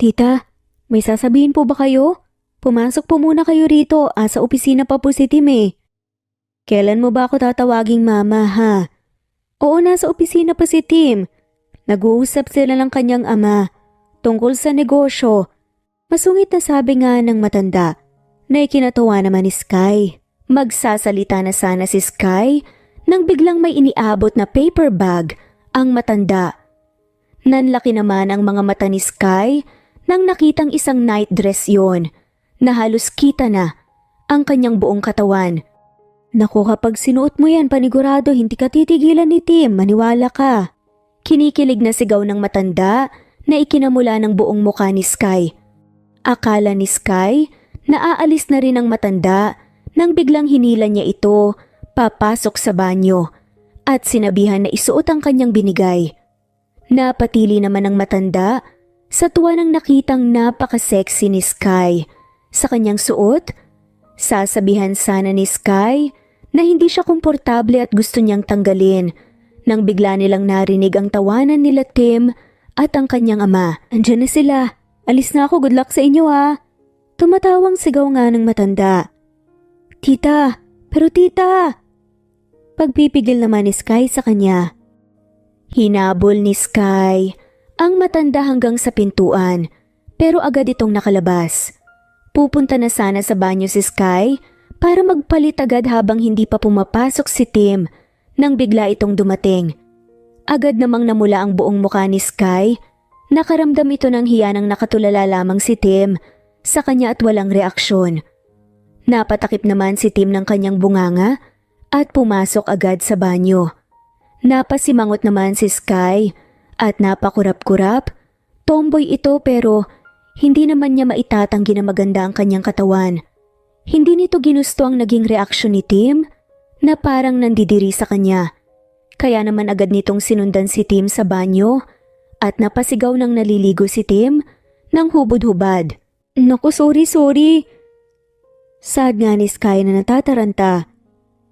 Tita, may sasabihin po ba kayo? Pumasok po muna kayo rito, sa opisina pa po si Tim eh. Kailan mo ba ako tatawaging mama ha? Oo, nasa opisina pa si Tim. Nag-uusap sila ng kanyang ama tungkol sa negosyo. Masungit na sabi nga ng matanda na ikinatawa naman ni Sky. Magsasalita na sana si Sky nang biglang may iniabot na paper bag ang matanda. Nanlaki naman ang mga mata ni Sky nang nakitang isang night dress yon na halos kita na ang kanyang buong katawan. Naku, kapag sinuot mo yan panigurado hindi ka titigilan ni Tim, maniwala ka. Kinikilig na sigaw ng matanda na ikinamula ng buong mukha ni Sky. Akala ni Sky na aalis na rin ang matanda nang biglang hinila niya ito papasok sa banyo at sinabihan na isuot ang kanyang binigay. Napatili naman ang matanda sa tuwa ng nakitang napaka-sexy ni Sky sa kanyang suot. Sasabihan sana ni Sky na hindi siya komportable at gusto niyang tanggalin nang bigla nilang narinig ang tawanan nila Tim at ang kanyang ama. Andiyan na sila. Alis na ako, good luck sa inyo ha. Tumatawang sigaw nga ng matanda. Tita, pero tita! Pagpipigil naman ni Sky sa kanya. Hinabol ni Sky ang matanda hanggang sa pintuan pero agad itong nakalabas. Pupunta na sana sa banyo si Sky para magpalit agad habang hindi pa pumapasok si Tim nang bigla itong dumating. Agad namang namula ang buong mukha ni Sky. Nakaramdam ito ng hiya nang nakatulala lamang si Tim sa kanya at walang reaksyon. Napatakip naman si Tim ng kanyang bunganga at pumasok agad sa banyo. Napasimangot naman si Sky at napakurap-kurap. Tomboy ito pero hindi naman niya maitatanggi na maganda ang kanyang katawan. Hindi nito ginusto ang naging reaksyon ni Tim na parang nandidiri sa kanya. Kaya naman agad nitong sinundan si Tim sa banyo at napasigaw ng naliligo si Tim ng hubod-hubad. Naku, sorry. Sad nga ni Sky na natataranta.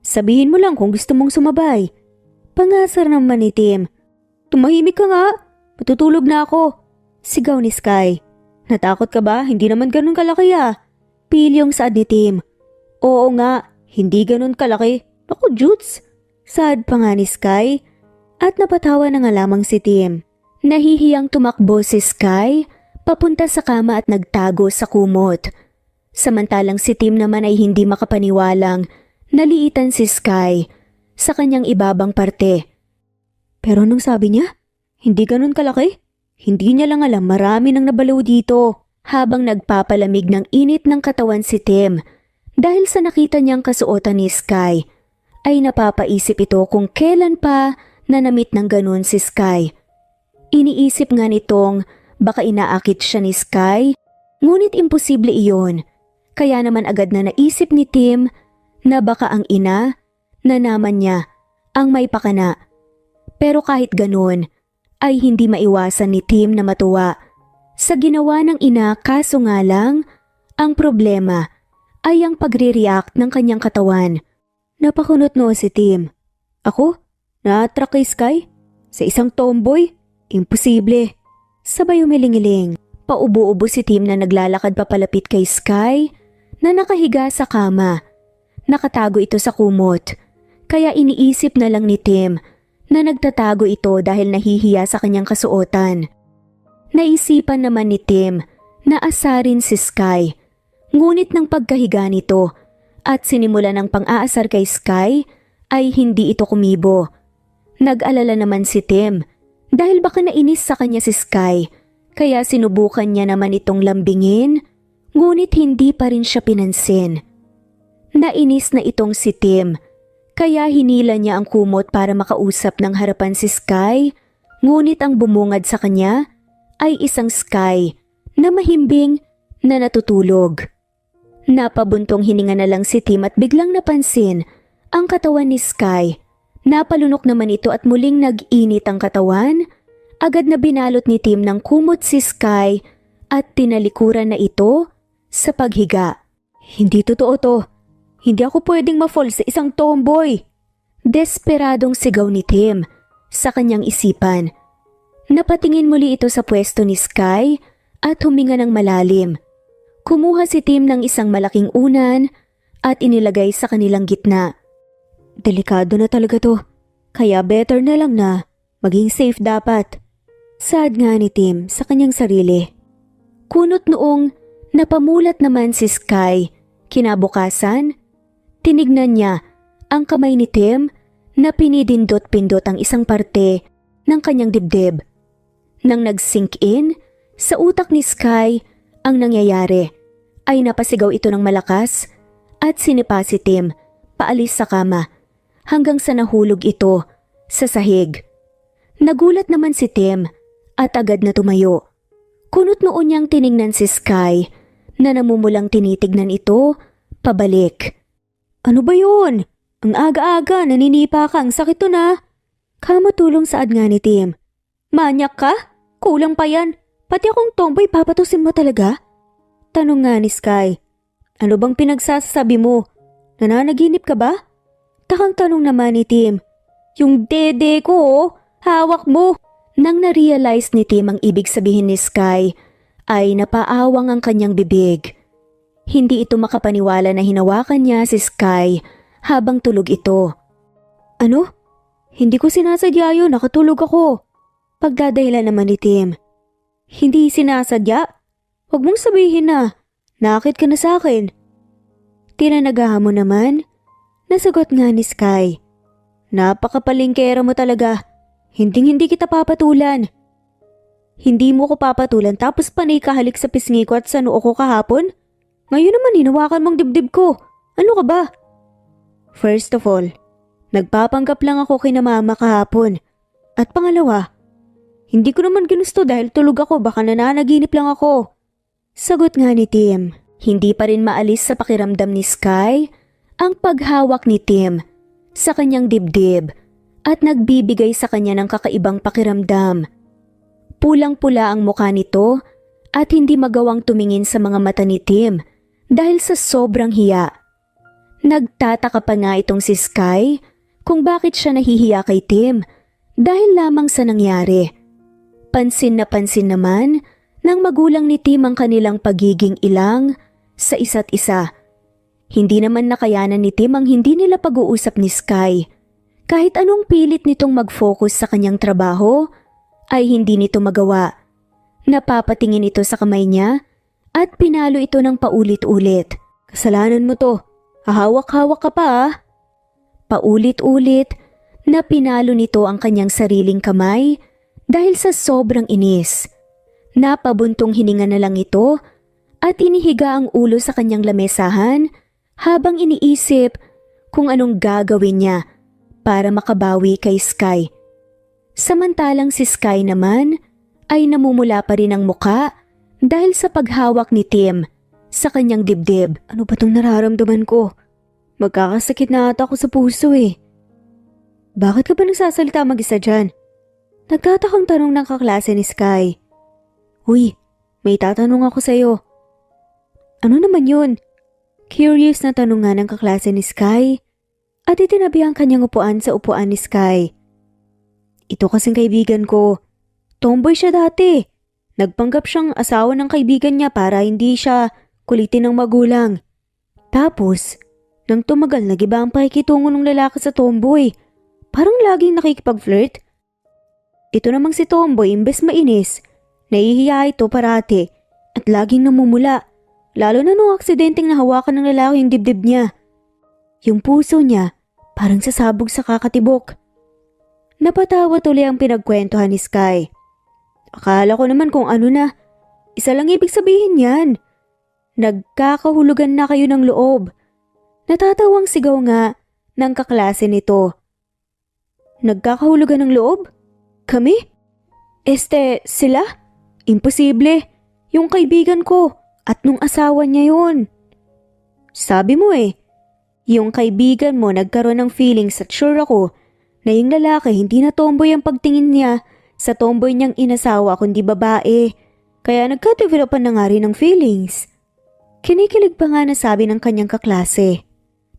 Sabihin mo lang kung gusto mong sumabay. Pangasar naman ni Tim. Tumahimik ka nga. Matutulog na ako. Sigaw ni Sky. Natakot ka ba? Hindi naman ganun kalaki ah. Pilyong saad ni Tim. Oo nga, hindi ganun kalaki. Naku, Jutes. Sad pa nga ni Sky. At napatawa na nga lamang si Tim. Nahihiyang tumakbo si Sky papunta sa kama at nagtago sa kumot. Samantalang si Tim naman ay hindi makapaniwalang naliitan si Sky sa kanyang ibabang parte. Pero anong sabi niya? Hindi ganun kalaki? Hindi niya lang alam marami nang nabalaw dito. Habang nagpapalamig ng init ng katawan si Tim dahil sa nakita niyang kasuotan ni Sky, ay napapaisip ito kung kailan pa nanamit ng ganun si Sky. Iniisip nga nitong baka inaakit siya ni Sky, ngunit imposible iyon. Kaya naman agad na naisip ni Tim na baka ang ina na naman niya ang may pakana. Pero kahit ganun, ay hindi maiwasan ni Tim na matuwa sa ginawa ng ina, kaso nga lang, ang problema ay ang pagre-react ng kanyang katawan. Napakunot noo si Tim. Ako? Na-attract kay Sky? Sa isang tomboy? Imposible. Sabay umiling-iling. Paubo-ubo si Tim na naglalakad papalapit kay Sky na nakahiga sa kama. Nakatago ito sa kumot. Kaya iniisip na lang ni Tim na nagtatago ito dahil nahihiya sa kanyang kasuotan. Naisipan naman ni Tim na asarin si Sky. Ngunit ng pagkahiga nito at sinimula ng pang-aasar kay Sky ay hindi ito kumibo. Nag-alala naman si Tim dahil baka nainis sa kanya si Sky kaya sinubukan niya naman itong lambingin ngunit hindi pa rin siya pinansin. Nainis na itong si Tim kaya hinila niya ang kumot para makausap ng harapan si Sky ngunit ang bumungad sa kanya ay isang Sky na mahimbing na natutulog. Napabuntong hininga na lang si Tim at biglang napansin ang katawan ni Sky. Napalunok naman ito at muling nag-init ang katawan. Agad na binalot ni Tim ng kumot si Sky at tinalikuran na ito sa paghiga. Hindi totoo to. Hindi ako pwedeng ma-fall sa isang tomboy. Desperadong sigaw ni Tim sa kanyang isipan. Napatingin muli ito sa pwesto ni Sky at huminga ng malalim. Kumuha si Tim ng isang malaking unan at inilagay sa kanilang gitna. Delikado na talaga to, kaya better na lang na maging safe dapat. Sad nga ni Tim sa kanyang sarili. Kunot noong napamulat naman si Sky, kinabukasan, tinignan niya ang kamay ni Tim na pinidindot-pindot ang isang parte ng kanyang dibdib. Nang nag-sink in sa utak ni Sky ang nangyayari, ay napasigaw ito ng malakas at sinipa si Tim paalis sa kama hanggang sa nahulog ito sa sahig. Nagulat naman si Tim at agad na tumayo. Kunot noon niyang tiningnan si Sky na namumulang tinitignan ito pabalik. Ano ba yun? Ang aga-aga, naninipa ka, ang sakit to na. Kamatulong saad nga ni Tim. Manyak ka? Kulang pa yan. Pati akong tomboy papatusin mo talaga? Tanong nga ni Sky. Ano bang pinagsasabi mo? Nananaginip ka ba? Takang tanong naman ni Tim. Yung dede ko oh, hawak mo. Nang na-realize ni Tim ang ibig sabihin ni Sky, ay napaawang ang kanyang bibig. Hindi ito makapaniwala na hinawakan niya si Sky habang tulog ito. Ano? Hindi ko sinasadya yun, nakatulog ako. Pagdadahilan naman ni Tim. Hindi sinasadya? Huwag mong sabihin na, nakit ka na sa akin. Tinanagahan mo naman? Nasagot nga ni Sky. Napakapalingkera mo talaga. Hindi kita papatulan. Hindi mo ko papatulan tapos panay kahalik sa pisngi ko at sa noo ko kahapon? Ngayon naman hinawakan mong dibdib ko. Ano ka ba? First of all, nagpapanggap lang ako kina mama kahapon. At pangalawa, hindi ko naman ginusto dahil tulog ako, baka nananaginip lang ako. Sagot nga ni Tim. Hindi pa rin maalis sa pakiramdam ni Sky ang paghawak ni Tim sa kanyang dibdib at nagbibigay sa kanya ng kakaibang pakiramdam. Pulang-pula ang mukha nito at hindi magawang tumingin sa mga mata ni Tim dahil sa sobrang hiya. Nagtataka pa nga itong si Sky kung bakit siya nahihiya kay Tim dahil lamang sa nangyari. Pansin naman ng magulang ni Tim ang kanilang pagiging ilang sa isa't isa. Hindi naman nakayanan ni Tim ang hindi nila pag-uusap ni Sky. Kahit anong pilit nitong mag-focus sa kanyang trabaho, ay hindi nito magawa. Napapatingin ito sa kamay niya at pinalo ito ng paulit-ulit. Kasalanan mo to, hahawak-hawak ka pa ah. Paulit-ulit na pinalo nito ang kanyang sariling kamay dahil sa sobrang inis. Napabuntong hininga na lang ito at inihiga ang ulo sa kanyang lamesahan habang iniisip kung anong gagawin niya para makabawi kay Sky. Samantalang si Sky naman ay namumula pa rin ang muka dahil sa paghawak ni Tim sa kanyang dibdib. Ano ba itong nararamdaman ko? Magkakasakit na ata ako sa puso eh. Bakit ka ba nagsasalita mag-isa dyan? Nagtatakang tanong ng kaklase ni Sky. Uy, may tatanong ako sa'yo. Ano naman yun? Curious na tanong nga ng kaklase ni Sky at itinabi ang kanyang upuan sa upuan ni Sky. Ito kasing kaibigan ko. Tomboy siya dati. Nagpanggap siyang asawa ng kaibigan niya para hindi siya kulitin ng magulang. Tapos, nang tumagal nagiba ang pakikitungo ng lalaki sa tomboy. Parang laging nakikipag-flirt. Ito namang si tomboy imbes mainis. Nahihiya ito parati at laging namumula. Lalo na nung aksidenteng nahawakan ng lalaki yung dibdib niya. Yung puso niya parang sasabog sa kakatibok. Napatawa tuloy ang pinagkwentuhan ni Sky. Akala ko naman kung ano na. Isa lang ibig sabihin yan. Nagkakahulugan na kayo ng loob. Natatawang sigaw nga ng kaklase nito. Nagkakahulugan ng loob? Kami? Sila? Imposible. Yung kaibigan ko at nung asawa niya yun. Sabi mo yung kaibigan mo nagkaroon ng feelings at sure ako na yung lalaki hindi na tomboy ang pagtingin niya sa tomboy niyang inasawa kundi babae. Kaya nagka-developan na nga rin ng feelings. Kinikilig pa nga na sabi ng kanyang kaklase.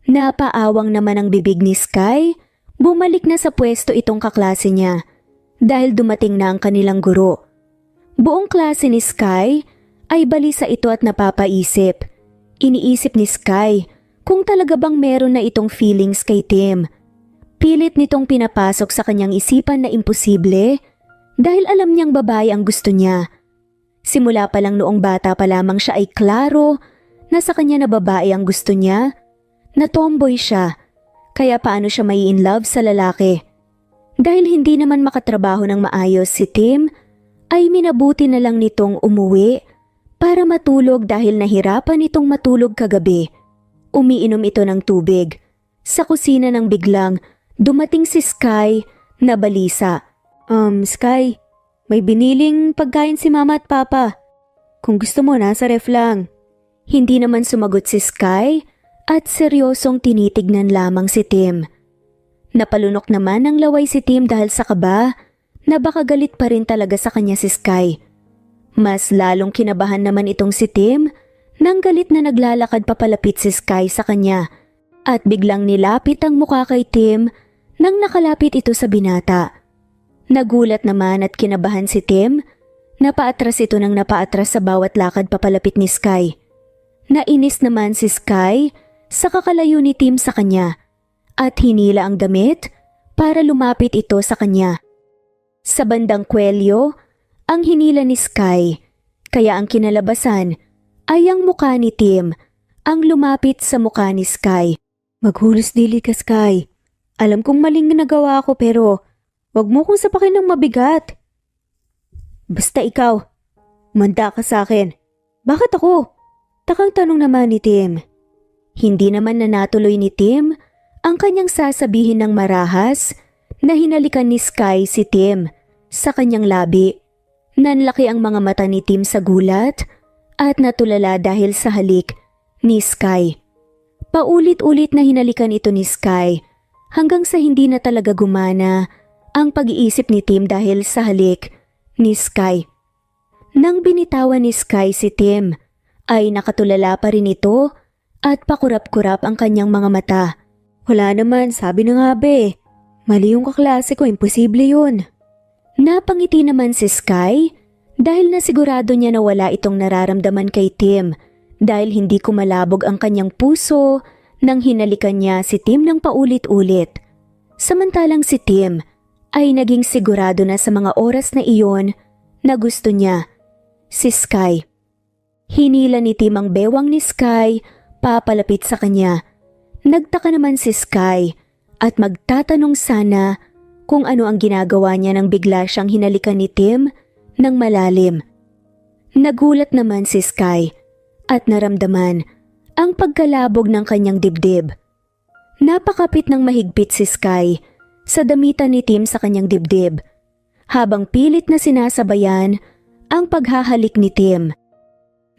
Napaawang naman ang bibig ni Sky. Bumalik na sa pwesto itong kaklase niya dahil dumating na ang kanilang guro. Buong klase ni Sky ay balisa ito at napapaisip. Iniisip ni Sky kung talaga bang meron na itong feelings kay Tim. Pilit nitong pinapasok sa kanyang isipan na imposible dahil alam niyang babae ang gusto niya. Simula pa lang noong bata pa lamang siya ay klaro na sa kanya na babae ang gusto niya, na tomboy siya, kaya paano siya may in love sa lalaki. Dahil hindi naman makatrabaho ng maayos si Tim, ay minabuti na lang nitong umuwi para matulog dahil nahirapan itong matulog kagabi Umiinom ito ng tubig. Sa kusina nang biglang dumating si Sky na balisa. Sky, may biniling pagkain si Mama at Papa. Kung gusto mo, nasa ref lang. Hindi naman sumagot si Sky at seryosong tinitignan lamang si Tim. Napalunok naman ng laway si Tim dahil sa kaba na baka galit pa rin talaga sa kanya si Sky. Mas lalong kinabahan naman itong si Tim nang galit na naglalakad papalapit si Sky sa kanya at biglang nilapit ang mukha kay Tim nang nakalapit ito sa binata. Nagulat naman at kinabahan si Tim. Napaatras ito nang napaatras sa bawat lakad papalapit ni Sky. Nainis naman si Sky sa kakalayo ni Tim sa kanya at hinila ang damit para lumapit ito sa kanya. Sa bandang kwelyo, ang hinila ni Sky, kaya ang kinalabasan ay ang mukha ni Tim ang lumapit sa mukha ni Sky. Maghulos dili ka, Sky. Alam kong maling nagawa ko pero wag mo kong sapakin ng mabigat. Basta ikaw, manda ka sa akin. Bakit ako? Takang tanong naman ni Tim. Hindi naman na natuloy ni Tim ang kanyang sasabihin ng marahas na hinalikan ni Sky si Tim sa kanyang labi. Nanlaki ang mga mata ni Tim sa gulat at natulala dahil sa halik ni Sky. Paulit-ulit na hinalikan ito ni Sky hanggang sa hindi na talaga gumana ang pag-iisip ni Tim dahil sa halik ni Sky. Nang binitawan ni Sky si Tim, ay nakatulala pa rin ito at pakurap-kurap ang kanyang mga mata. Wala naman, sabi na nga be. Mali yung kaklase ko, imposible yun. Napangiti naman si Sky dahil nasigurado niya na wala itong nararamdaman kay Tim dahil hindi kumalabog ang kanyang puso nang hinalikan niya si Tim ng paulit-ulit. Samantalang si Tim ay naging sigurado na sa mga oras na iyon na gusto niya si Sky. Hinila ni Tim ang bewang ni Sky papalapit sa kanya. Nagtaka naman si Sky at magtatanong sana kung ano ang ginagawa niya nang bigla siyang hinalikan ni Tim ng malalim. Nagulat naman si Sky at naramdaman ang pagkalabog ng kanyang dibdib. Napakapit ng mahigpit si Sky sa damitan ni Tim sa kanyang dibdib habang pilit na sinasabayan ang paghahalik ni Tim.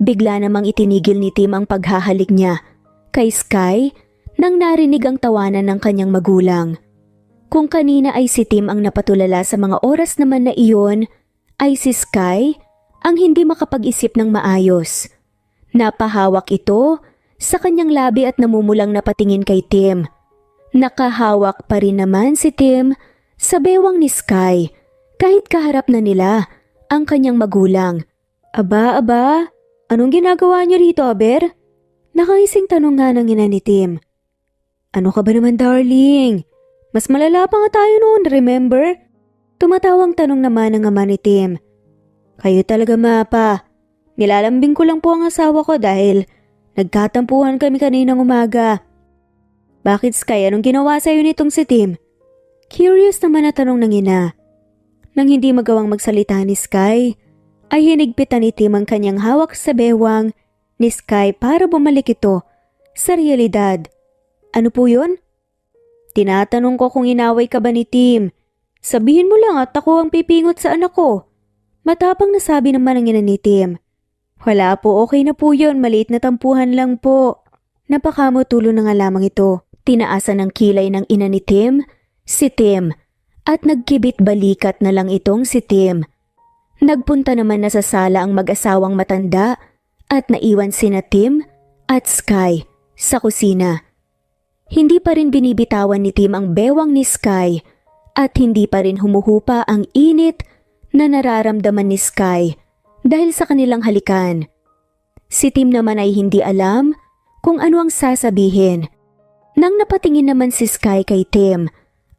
Bigla namang itinigil ni Tim ang paghahalik niya kay Sky nang narinig ang tawanan ng kanyang magulang. Kung kanina ay si Tim ang napatulala sa mga oras naman na iyon, ay si Sky ang hindi makapag-isip ng maayos. Napahawak ito sa kanyang labi at namumulang napatingin kay Tim. Nakahawak pa rin naman si Tim sa bewang ni Sky kahit kaharap na nila ang kanyang magulang. Aba, anong ginagawa niyo rito, Aber? Nakaising tanong nga ng ina ni Tim. Ano ka ba naman, darling? Mas malala pa nga tayo noon, remember? Tumatawang tanong naman ng ama ni Tim. Kayo talaga, Mapa. Nilalambing ko lang po ang asawa ko dahil nagkatampuhan kami kaninang umaga. Bakit, Sky? Anong ginawa sa'yo nitong si Tim? Curious naman na tanong ng ina. Nang hindi magawang magsalita ni Sky, ay hinigpitan ni Tim ang kanyang hawak sa bewang ni Sky para bumalik ito sa realidad. Ano po yun? Tinatanong ko kung inaway ka ba ni Tim. Sabihin mo lang at ako ang pipingot sa anak ko. Matapang na sabi naman ng ina ni Tim. Wala po, okay na po yun, maliit na tampuhan lang po. Napakamutulo na nga lamang ito. Tinaasan ng kilay ng ina ni Tim, si Tim, at nagkibit balikat na lang itong si Tim. Nagpunta naman na sa sala ang mag-asawang matanda at naiwan sina Tim at Sky sa kusina. Hindi pa rin binibitawan ni Tim ang bewang ni Sky at hindi pa rin humuhupa ang init na nararamdaman ni Sky dahil sa kanilang halikan. Si Tim naman ay hindi alam kung ano ang sasabihin. Nang napatingin naman si Sky kay Tim,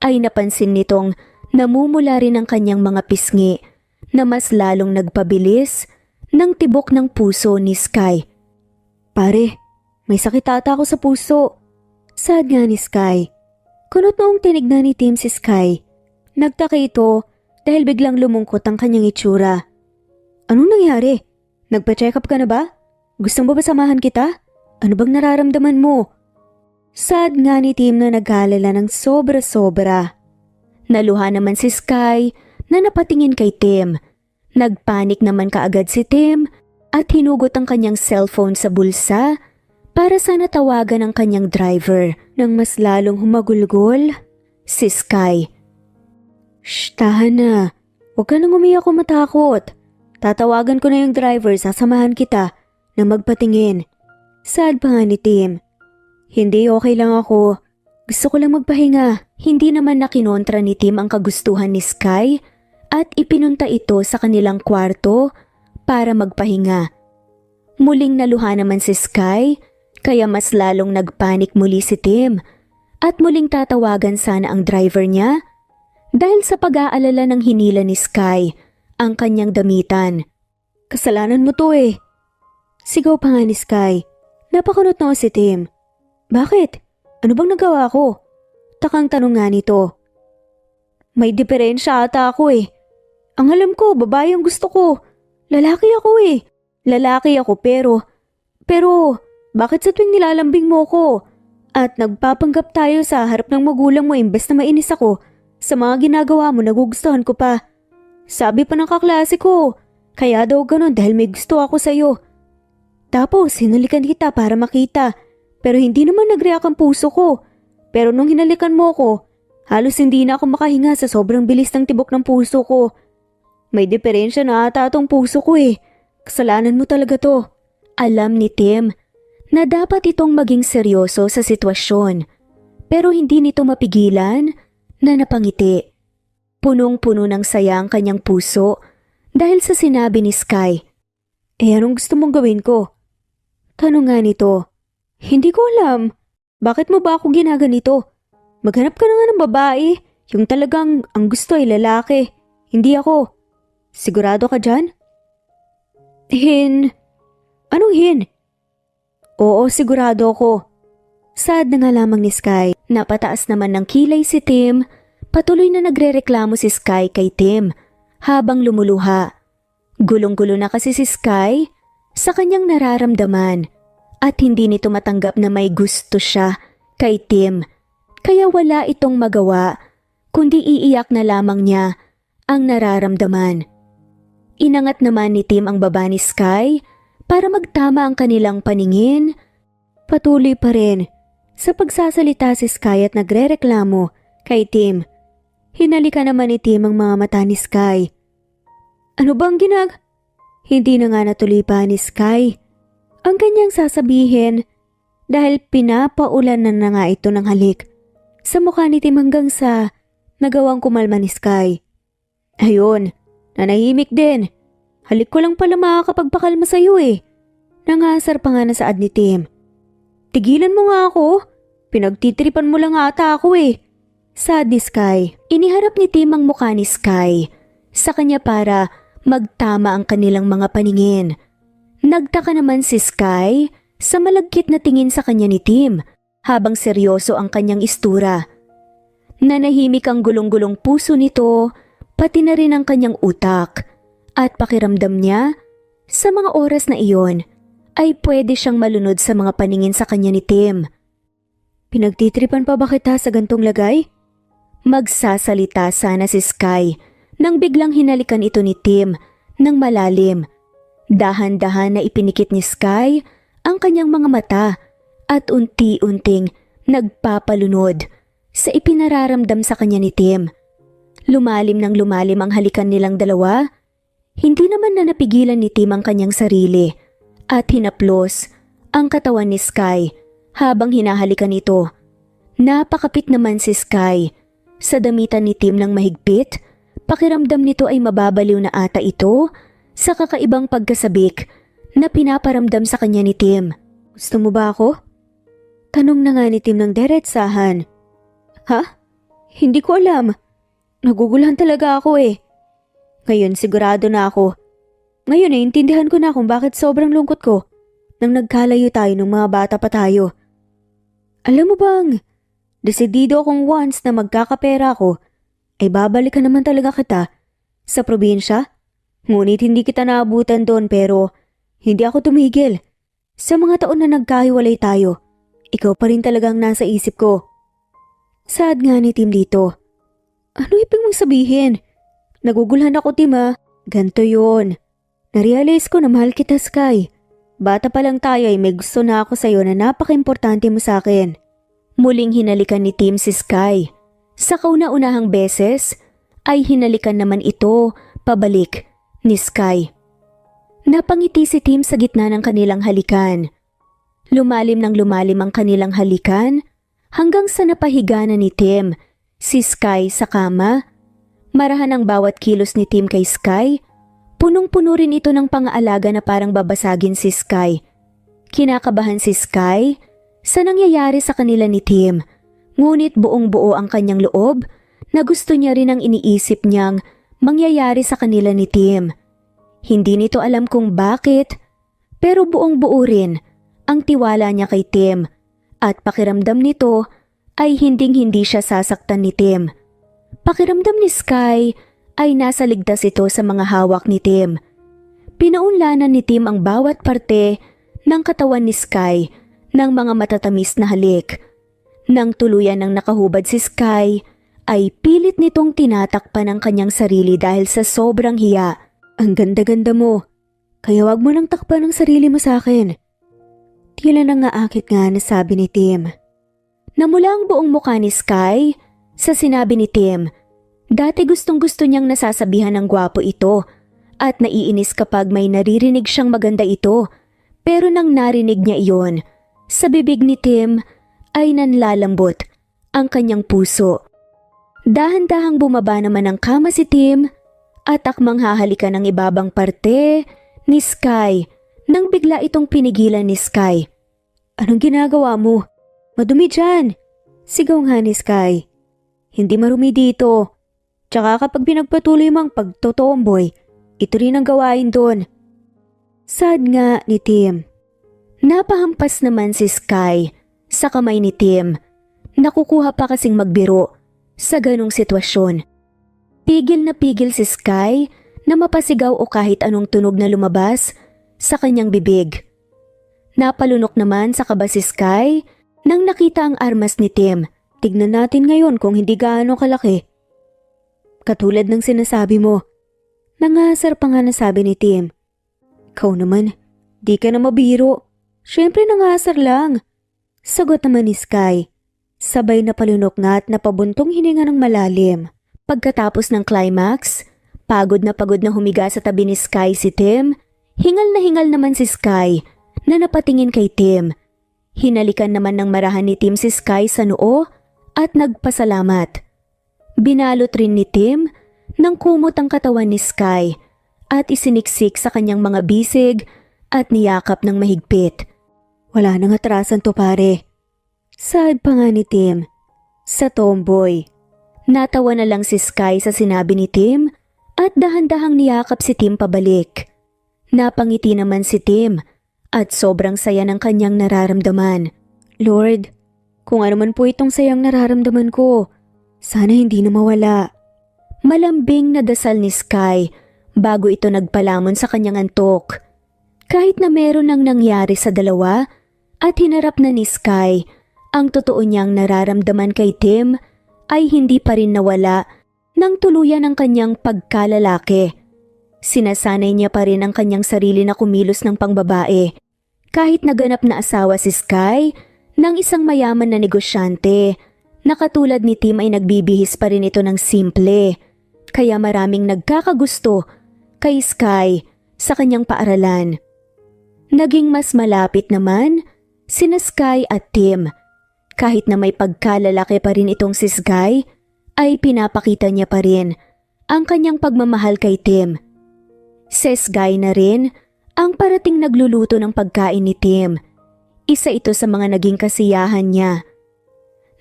ay napansin nitong namumula rin ang kanyang mga pisngi na mas lalong nagpabilis ng tibok ng puso ni Sky. Pare, may sakit ata ako sa puso. Sad nga ni Sky. Kunot noong tinignan ni Tim si Sky. Nagtaka ito dahil biglang lumungkot ang kanyang itsura. Anong nangyari? Nagpa-check up ka na ba? Gusto mo ba samahan kita? Ano bang nararamdaman mo? Sad nga ni Tim na nag-alala ng sobra-sobra. Naluha naman si Sky na napatingin kay Tim. Nagpanik naman kaagad si Tim at hinugot ang kanyang cellphone sa bulsa para sana tawagan ang kanyang driver nang mas lalong humagulgol si Sky. "Shh, tahan na. Huwag ka nang umiyak o matakot. Tatawagan ko na yung driver, sasamahan kita na magpatingin." Sad pa nga ni Tim. "Hindi, okay lang ako. Gusto ko lang magpahinga." Hindi naman nakinontra ni Tim ang kagustuhan ni Sky at ipinunta ito sa kanilang kwarto para magpahinga. Muling naluha naman si Sky kaya mas lalong nagpanik muli si Tim at muling tatawagan sana ang driver niya dahil sa pag-aalala ng hinila ni Sky ang kanyang damitan. "Kasalanan mo to eh." Sigaw pa nga ni Sky. Napakunot na si Tim. "Bakit? Ano bang nagawa ko?" Takang tanong nga nito. "May diferensya ata ako eh. Ang alam ko, babae ang gusto ko. Lalaki ako eh. Lalaki ako pero bakit sa tuwing nilalambing mo ko at nagpapanggap tayo sa harap ng magulang mo imbes na mainis ako, sa mga ginagawa mo nagugustuhan ko pa. Sabi pa ng kaklase ko, kaya daw ganun dahil may gusto ako sa'yo. Tapos hinalikan kita para makita pero hindi naman nag-react ang puso ko. Pero nung hinalikan mo ko, halos hindi na ako makahinga sa sobrang bilis ng tibok ng puso ko. May diferensya na ata atong puso ko eh. Kasalanan mo talaga to." Alam ni Tim na dapat itong maging seryoso sa sitwasyon. Pero hindi nito mapigilan na napangiti. Punong-puno ng saya ang kanyang puso dahil sa sinabi ni Sky. Anong gusto mong gawin ko?" Tanong nga nito. "Hindi ko alam. Bakit mo ba ako ginaganito? Maghanap ka na nga ng babae. Yung talagang ang gusto ay lalaki. Hindi ako. Sigurado ka dyan?" Anong hin? "Oo, sigurado ako." Sad na nga lamang ni Sky. Napataas naman ng kilay si Tim. Patuloy na nagrereklamo si Sky kay Tim habang lumuluha. Gulong-gulo na kasi si Sky sa kanyang nararamdaman. At hindi nito matanggap na may gusto siya kay Tim. Kaya wala itong magawa kundi iiyak na lamang niya ang nararamdaman. Inangat naman ni Tim ang baba ni Sky para magtama ang kanilang paningin. Patuloy pa rin sa pagsasalita si Sky at nagrereklamo kay Tim. Hinalika naman ni Tim ang mga mata ni Sky. "Ano bang Hindi na nga natuloy pa ni Sky ang kanyang sasabihin dahil pinapaulan na nga ito ng halik sa mukha ni Tim hanggang sa nagawang kumalma ni Sky. "Ayun, nanahimik din. Halik ko lang pala makakapagpakalma sa'yo eh." Nangasar pa nga na saad ni Tim. "Tigilan mo nga ako. Pinagtitripan mo lang ata ako eh." Saad ni Sky. Iniharap ni Tim ang mukha ni Sky sa kanya para magtama ang kanilang mga paningin. Nagtaka naman si Sky sa malagkit na tingin sa kanya ni Tim habang seryoso ang kanyang istura. Nanahimik ang gulong-gulong puso nito, pati na rin ang kanyang utak, at pakiramdam niya sa mga oras na iyon ay pwede siyang malunod sa mga paningin sa kanya ni Tim. "Pinagtitripan pa ba kita sa gantong lagay?" Magsasalita sana si Sky nang biglang hinalikan ito ni Tim ng malalim. Dahan-dahan na ipinikit ni Sky ang kanyang mga mata at unti-unting nagpapalunod sa ipinararamdam sa kanya ni Tim. Lumalim ng lumalim ang halikan nilang dalawa. Hindi naman na napigilan ni Tim ang kanyang sarili at hinaplos ang katawan ni Sky habang hinahalikan ito. Napakapit naman si Sky sa damitan ni Tim ng mahigpit. Pakiramdam nito ay mababaliw na ata ito sa kakaibang pagkasabik na pinaparamdam sa kanya ni Tim. "Gusto mo ba ako?" Tanong na nga ni Tim ng diretsahan. "Ha? Hindi ko alam. Naguguluhan talaga ako eh. Ngayon sigurado na ako. Ngayon intindihan ko na kung bakit sobrang lungkot ko nang nagkalayo tayo ng mga bata pa tayo. Alam mo bang, desidido akong once na magkakapera ako ay babalikan naman talaga kita sa probinsya. Ngunit hindi kita naabutan doon pero hindi ako tumigil. Sa mga taon na nagkahiwalay tayo, ikaw pa rin talagang nasa isip ko. Sad nga ni Tim dito. Ano ibig mong sabihin? Nagugulhan ako, Tim ah. Ganto yun. Narealize ko na mahal kita, Sky. Bata pa lang tayo ay may gusto na ako sa'yo na napaka-importante mo sa akin. Muling hinalikan ni Tim si Sky. Sa kauna-unahang beses ay hinalikan naman ito pabalik ni Sky. Napangiti si Tim sa gitna ng kanilang halikan. Lumalim ng lumalim ang kanilang halikan hanggang sa napahiga na ni Tim si Sky sa kama. Marahan ang bawat kilos ni Tim kay Sky. Punong-puno rin ito ng pang-aalaga na parang babasagin si Sky. Kinakabahan si Sky sa nangyayari sa kanila ni Tim. Ngunit buong-buo ang kanyang loob na gusto niya rin ang iniisip niyang mangyayari sa kanila ni Tim. Hindi nito alam kung bakit, pero buong-buo rin ang tiwala niya kay Tim at pakiramdam nito ay hinding-hindi siya sasaktan ni Tim. Pakiramdam ni Sky ay nasa ligtas ito sa mga hawak ni Tim. Pinaunlanan ni Tim ang bawat parte ng katawan ni Sky ng mga matatamis na halik. Nang tuluyan ng nakahubad si Sky, ay pilit nitong tinatakpan ang kanyang sarili dahil sa sobrang hiya. Ang ganda-ganda mo, kaya wag mo nang takpan ang sarili mo sa akin. Tila nang aakit nga na sabi ni Tim. Namula ang buong mukha ni Sky sa sinabi ni Tim. Dati gustong-gusto niyang nasasabihan ng gwapo ito at naiinis kapag may naririnig siyang maganda ito. Pero nang narinig niya iyon, sa bibig ni Tim ay nanlalambot ang kanyang puso. Dahan-dahang bumaba naman ang kama si Tim at akmang hahalikan ang ibabang parte ni Sky nang bigla itong pinigilan ni Sky. Anong ginagawa mo? Madumi dyan! Sigaw nga ni Sky. Hindi marumi dito. Tsaka kapag pinagpatuloy mo ang pagtotomboy, ito rin ang gawain doon. Sad nga ni Tim. Napahampas naman si Sky sa kamay ni Tim. Nakukuha pa kasing magbiro sa ganong sitwasyon. Pigil na pigil si Sky na mapasigaw o kahit anong tunog na lumabas sa kanyang bibig. Napalunok naman sa kaba si Sky nang nakita ang armas ni Tim. Tignan natin ngayon kung hindi gaano kalaki. Katulad ng sinasabi mo. Nangasar pa nga nasabi ni Tim. Ikaw naman, di ka na mabiro. Siyempre nangasar lang. Sagot naman ni Sky. Sabay na palunok nga at napabuntong hininga ng malalim. Pagkatapos ng climax, pagod na humiga sa tabi ni Sky si Tim. Hingal naman si Sky na napatingin kay Tim. Hinalikan naman ng marahan ni Tim si Sky sa noo at nagpasalamat. Binalot rin ni Tim ng kumot ang katawan ni Sky at isiniksik sa kanyang mga bisig at niyakap ng mahigpit. Wala nang atrasan to pare. Sad pa nga ni Tim sa tomboy. Natawa na lang si Sky sa sinabi ni Tim at dahan-dahang niyakap si Tim pabalik. Napangiti naman si Tim at sobrang saya ng kanyang nararamdaman. Lord, kung ano man po itong sayang nararamdaman ko, sana hindi na mawala. Malambing na dasal ni Sky bago ito nagpalamon sa kanyang antok. Kahit na meron nang nangyari sa dalawa at hinarap na ni Sky ang totoo niyang nararamdaman kay Tim, ay hindi pa rin nawala ng tuluyan ang kanyang pagkalalaki. Sinasanay niya pa rin ang kanyang sarili na kumilos ng pangbabae. Kahit naganap na asawa si Sky ng isang mayaman na negosyante, na katulad ni Tim ay nagbibihis pa rin ito ng simple. Kaya maraming nagkakagusto kay Sky sa kanyang paaralan. Naging mas malapit naman sina Sky at Tim. Kahit na may pagkalalaki pa rin itong si Sky, ay pinapakita niya pa rin ang kanyang pagmamahal kay Tim. Si Sky na rin ang parating nagluluto ng pagkain ni Tim. Isa ito sa mga naging kasiyahan niya.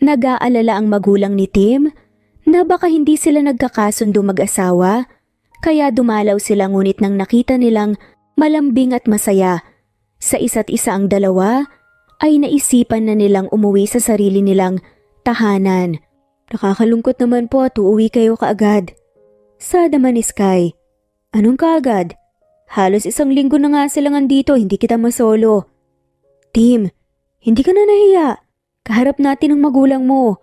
Nag-aalala ang magulang ni Tim na baka hindi sila nagkakasundo mag-asawa, kaya dumalaw sila ngunit nang nakita nilang malambing at masaya sa isa't isa ang dalawa, ay naisipan na nilang umuwi sa sarili nilang tahanan. Nakakalungkot naman po at uuwi kayo kaagad. Sad naman ni Sky. Anong kaagad? Halos 1 linggo na nga silang andito, hindi kita masolo. Tim, hindi ka na nahiya. Kaharap natin ang magulang mo.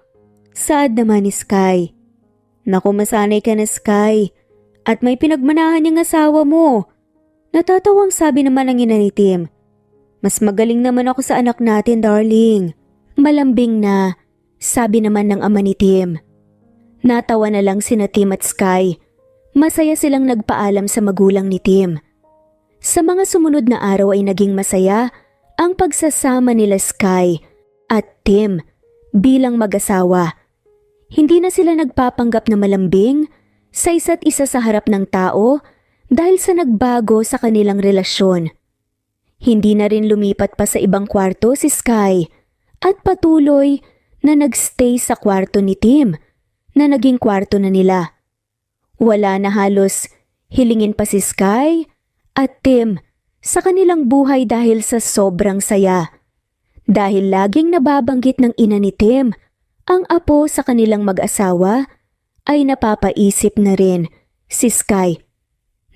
Saad naman ni Sky. Naku, masanay ka na, Sky. At may pinagmanahan niyang asawa mo. Natatawang sabi naman ng ina ni Tim. Mas magaling naman ako sa anak natin, darling. Malambing na, sabi naman ng ama ni Tim. Natawa na lang sina Tim at Sky. Masaya silang nagpaalam sa magulang ni Tim. Sa mga sumunod na araw ay naging masaya ang pagsasama nila Sky at Tim bilang mag-asawa. Hindi na sila nagpapanggap na malambing sa isa't isa sa harap ng tao dahil sa nagbago sa kanilang relasyon. Hindi na rin lumipat pa sa ibang kwarto si Sky at patuloy na nagstay sa kwarto ni Tim na naging kwarto na nila. Wala na halos hilingin pa si Sky at Tim sa kanilang buhay dahil sa sobrang saya. Dahil laging nababanggit ng ina ni Tim ang apo sa kanilang mag-asawa, ay napapaisip na rin si Sky.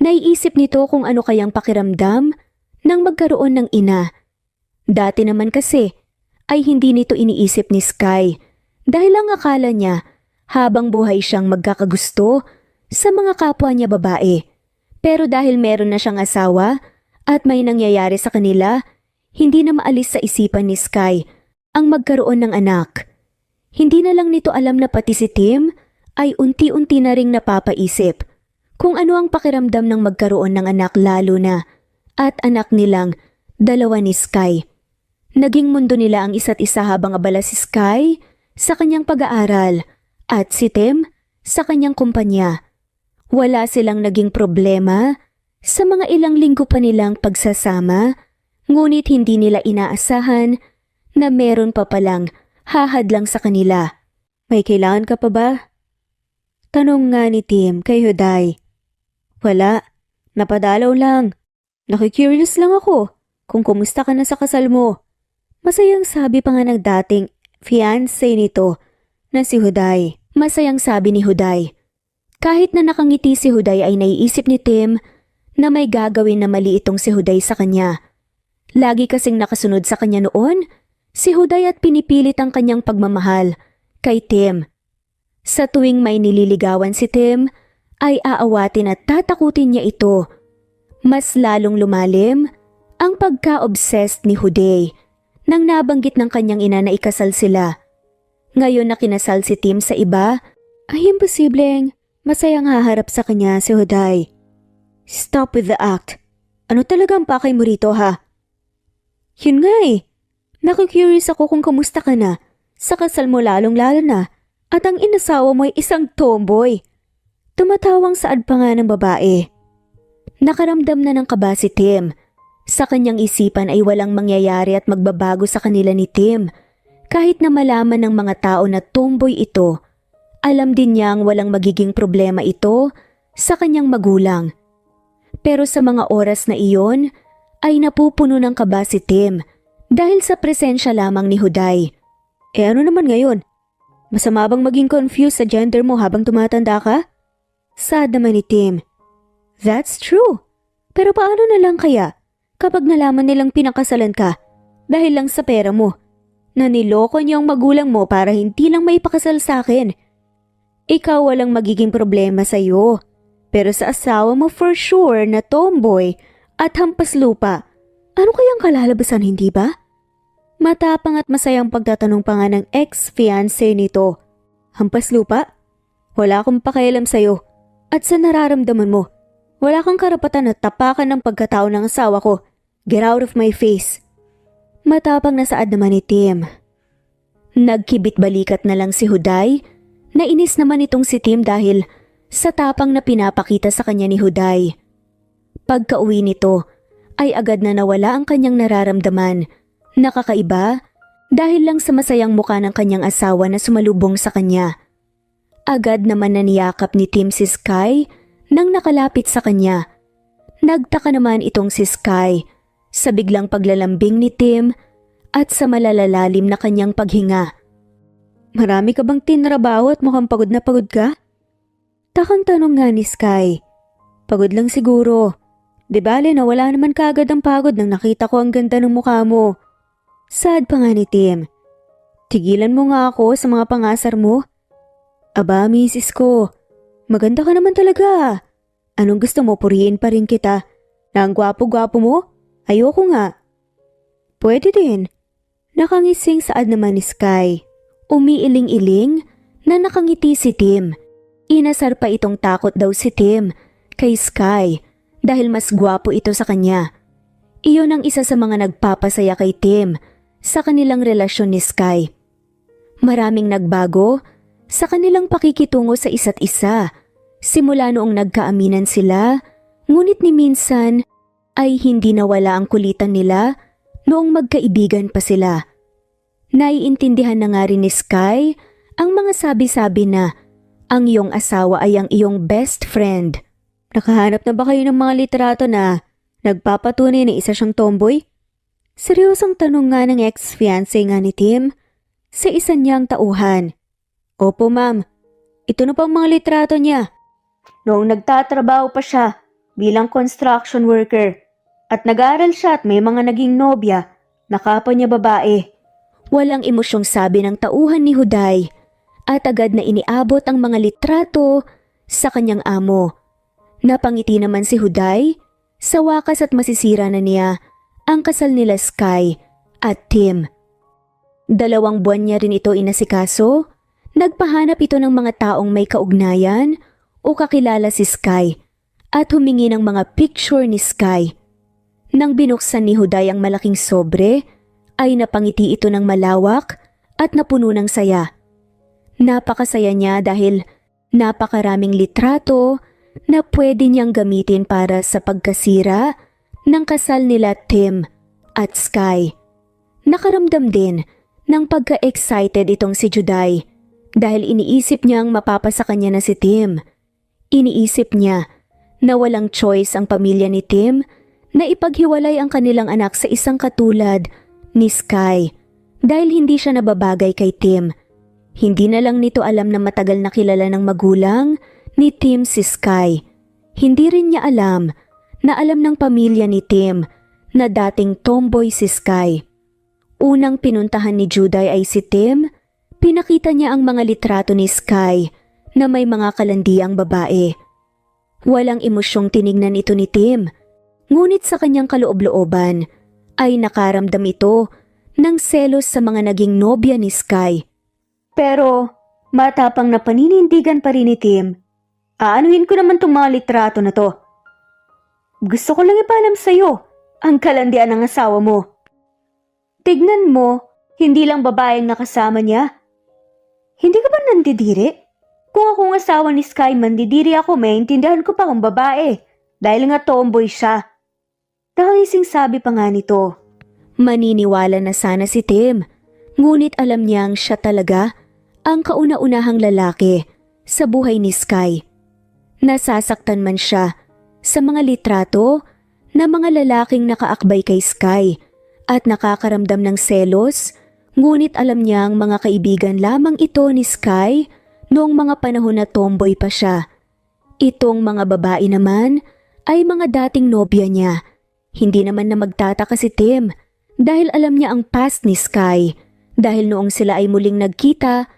Naiisip nito kung ano kayang pakiramdam nang magkaroon ng ina. Dati naman kasi ay hindi nito iniisip ni Sky dahil ang akala niya habang buhay siyang magkakagusto sa mga kapwa niya babae. Pero dahil meron na siyang asawa at may nangyayari sa kanila, hindi na maalis sa isipan ni Sky ang magkaroon ng anak. Hindi na lang nito alam na pati si Tim ay unti-unti na ring napapaisip kung ano ang pakiramdam ng magkaroon ng anak lalo na at anak nilang dalawa ni Sky. Naging mundo nila ang isa't isa habang abala si Sky sa kanyang pag-aaral at si Tim sa kanyang kumpanya. Wala silang naging problema sa mga ilang linggo pa nilang pagsasama, ngunit hindi nila inaasahan na meron pa palang hahadlang sa kanila. May kailangan ka pa ba? Tanong nga ni Tim kay Huday. Wala, napadalaw lang. Nakikurious lang ako kung kumusta ka na sa kasal mo. Masayang sabi pa nga ng dating fiancé nito na si Huday. Masayang sabi ni Huday. Kahit na nakangiti si Huday ay naiisip ni Tim na may gagawin na mali itong si Huday sa kanya. Lagi kasing nakasunod sa kanya noon si Huday at pinipilit ang kanyang pagmamahal kay Tim. Sa tuwing may nililigawan si Tim, ay aawatin at tatakutin niya ito. Mas lalong lumalim ang pagka-obsessed ni Huday nang nabanggit ng kanyang ina na ikasal sila. Ngayon na kinasal si Tim sa iba, ay imposibleng masayang haharap sa kanya si Huday. Stop with the act. Ano talagang pakay mo rito, ha? Yun nga eh. Nakikurious ako kung kamusta ka na. Sa kasal mo lalong-lalo na. At ang inasawa mo ay isang tomboy. Tumatawang saad pa nga ng babae. Nakaramdam na ng kaba si Tim. Sa kanyang isipan ay walang mangyayari at magbabago sa kanila ni Tim. Kahit na malaman ng mga tao na tomboy ito, alam din niyang walang magiging problema ito sa kanyang magulang. Pero sa mga oras na iyon, ay napupuno ng kaba si Tim dahil sa presensya lamang ni Huday. Ano naman ngayon? Masama bang maging confused sa gender mo habang tumatanda ka? Sad naman ni Tim. That's true. Pero paano na lang kaya kapag nalaman nilang pinakasalan ka dahil lang sa pera mo? Na niloko niyo ang magulang mo para hindi lang maipakasal sa akin. Ikaw walang magiging problema sa iyo. Pero sa asawa mo for sure na tomboy at hampas lupa. Ano kayang kalalabasan, hindi ba? Matapang at masayang pagtatanong pa nga ng ex-fiancé nito. Hampas lupa? Wala akong pakialam sa'yo. At sa nararamdaman mo, wala kang karapatan na tapakan ng pagkatao ng asawa ko. Get out of my face. Matapang na saad naman ni Tim. Nagkibit-balikat na lang si Huday. Nainis naman itong si Tim dahil sa tapang na pinapakita sa kanya ni Huday. Pagka-uwi nito, ay agad na nawala ang kanyang nararamdaman. Nakakaiba dahil lang sa masayang mukha ng kanyang asawa na sumalubong sa kanya. Agad naman naniyakap ni Tim si Sky nang nakalapit sa kanya. Nagtaka naman itong si Sky sa biglang paglalambing ni Tim at sa malalalalim na kanyang paghinga. Marami ka bang tinrabaho at mukhang pagod na pagod ka? Takang tanong nga ni Sky. Pagod lang siguro. Di bale na wala naman kaagad ang pagod nang nakita ko ang ganda ng mukha mo. Sad pa nga ni Tim. Tigilan mo nga ako sa mga pangasar mo. Aba, misis ko, maganda ka naman talaga. Anong gusto mo, purihin pa rin kita? Na ang gwapo-gwapo mo? Ayoko nga. Pwede din. Nakangising saad naman ni Sky. Umiiling-iling na nakangiti si Tim. Inasar pa itong takot daw si Tim kay Sky dahil mas gwapo ito sa kanya. Iyon ang isa sa mga nagpapasaya kay Tim sa kanilang relasyon ni Sky. Maraming nagbago sa kanilang pakikitungo sa isa't isa. Simula noong nagkaaminan sila, ngunit ni minsan ay hindi nawala ang kulitan nila noong magkaibigan pa sila. Naiintindihan na nga rin ni Sky ang mga sabi-sabi na ang iyong asawa ay ang iyong best friend. Nakahanap na ba kayo ng mga litrato na nagpapatunay na isa siyang tomboy? Seryosong tanong nga ng ex-fiancé nga ni Tim sa isa niyang tauhan. Opo ma'am, ito na pang mga litrato niya. Noong nagtatrabaho pa siya bilang construction worker at nag-aaral siya at may mga naging nobya na kapwa niya babae. Walang emosyong sabi ng tauhan ni Huday at agad na iniabot ang mga litrato sa kanyang amo. Napangiti naman si Huday sa wakas at masisira na niya ang kasal nila Sky at Tim. 2 buwan niya rin ito inasikaso. Nagpahanap ito ng mga taong may kaugnayan o kakilala si Sky at humingi ng mga picture ni Sky. Nang binuksan ni Huday ang malaking sobre, ay napangiti ito ng malawak at napuno ng saya. Napakasaya niya dahil napakaraming litrato na pwede niyang gamitin para sa pagkasira ng kasal nila Tim at Sky. Nakaramdam din ng pagka-excited itong si Juday dahil iniisip niyang mapapasa kanya na si Tim. Iniisip niya na walang choice ang pamilya ni Tim na ipaghiwalay ang kanilang anak sa isang katulad ni Sky dahil hindi siya nababagay kay Tim. Hindi na lang nito alam na matagal na kilala ng magulang ni Tim si Sky. Hindi rin niya alam na alam ng pamilya ni Tim na dating tomboy si Sky. Unang pinuntahan ni Juday ay si Tim. Pinakita niya ang mga litrato ni Sky na may mga kalandiang babae. Walang emosyong tinignan ito ni Tim, ngunit sa kanyang kaloob-looban ay nakaramdam ito ng selos sa mga naging nobya ni Sky. Pero matapang na paninindigan pa rin ni Tim. Aanuhin ko naman itong mga litrato na to. Gusto ko lang ipaalam sa'yo ang kalandian ng asawa mo. Tignan mo, hindi lang babaeng nakasama niya. Hindi ka ba nandidiri? Kung akong asawa ni Sky mandidiri ako, maintindihan ko pa kung babae dahil nga tomboy siya. Nakaising sabi pa nga nito. Maniniwala na sana si Tim, ngunit alam niyang siya talaga ang kauna-unahang lalaki sa buhay ni Sky. Nasasaktan man siya sa mga litrato na mga lalaking nakaakbay kay Sky at nakakaramdam ng selos, ngunit alam niyang mga kaibigan lamang ito ni Sky noong mga panahon na tomboy pa siya. Itong mga babae naman ay mga dating nobya niya. Hindi naman na magtataka si Tim dahil alam niya ang past ni Sky. Dahil noong sila ay muling nagkita,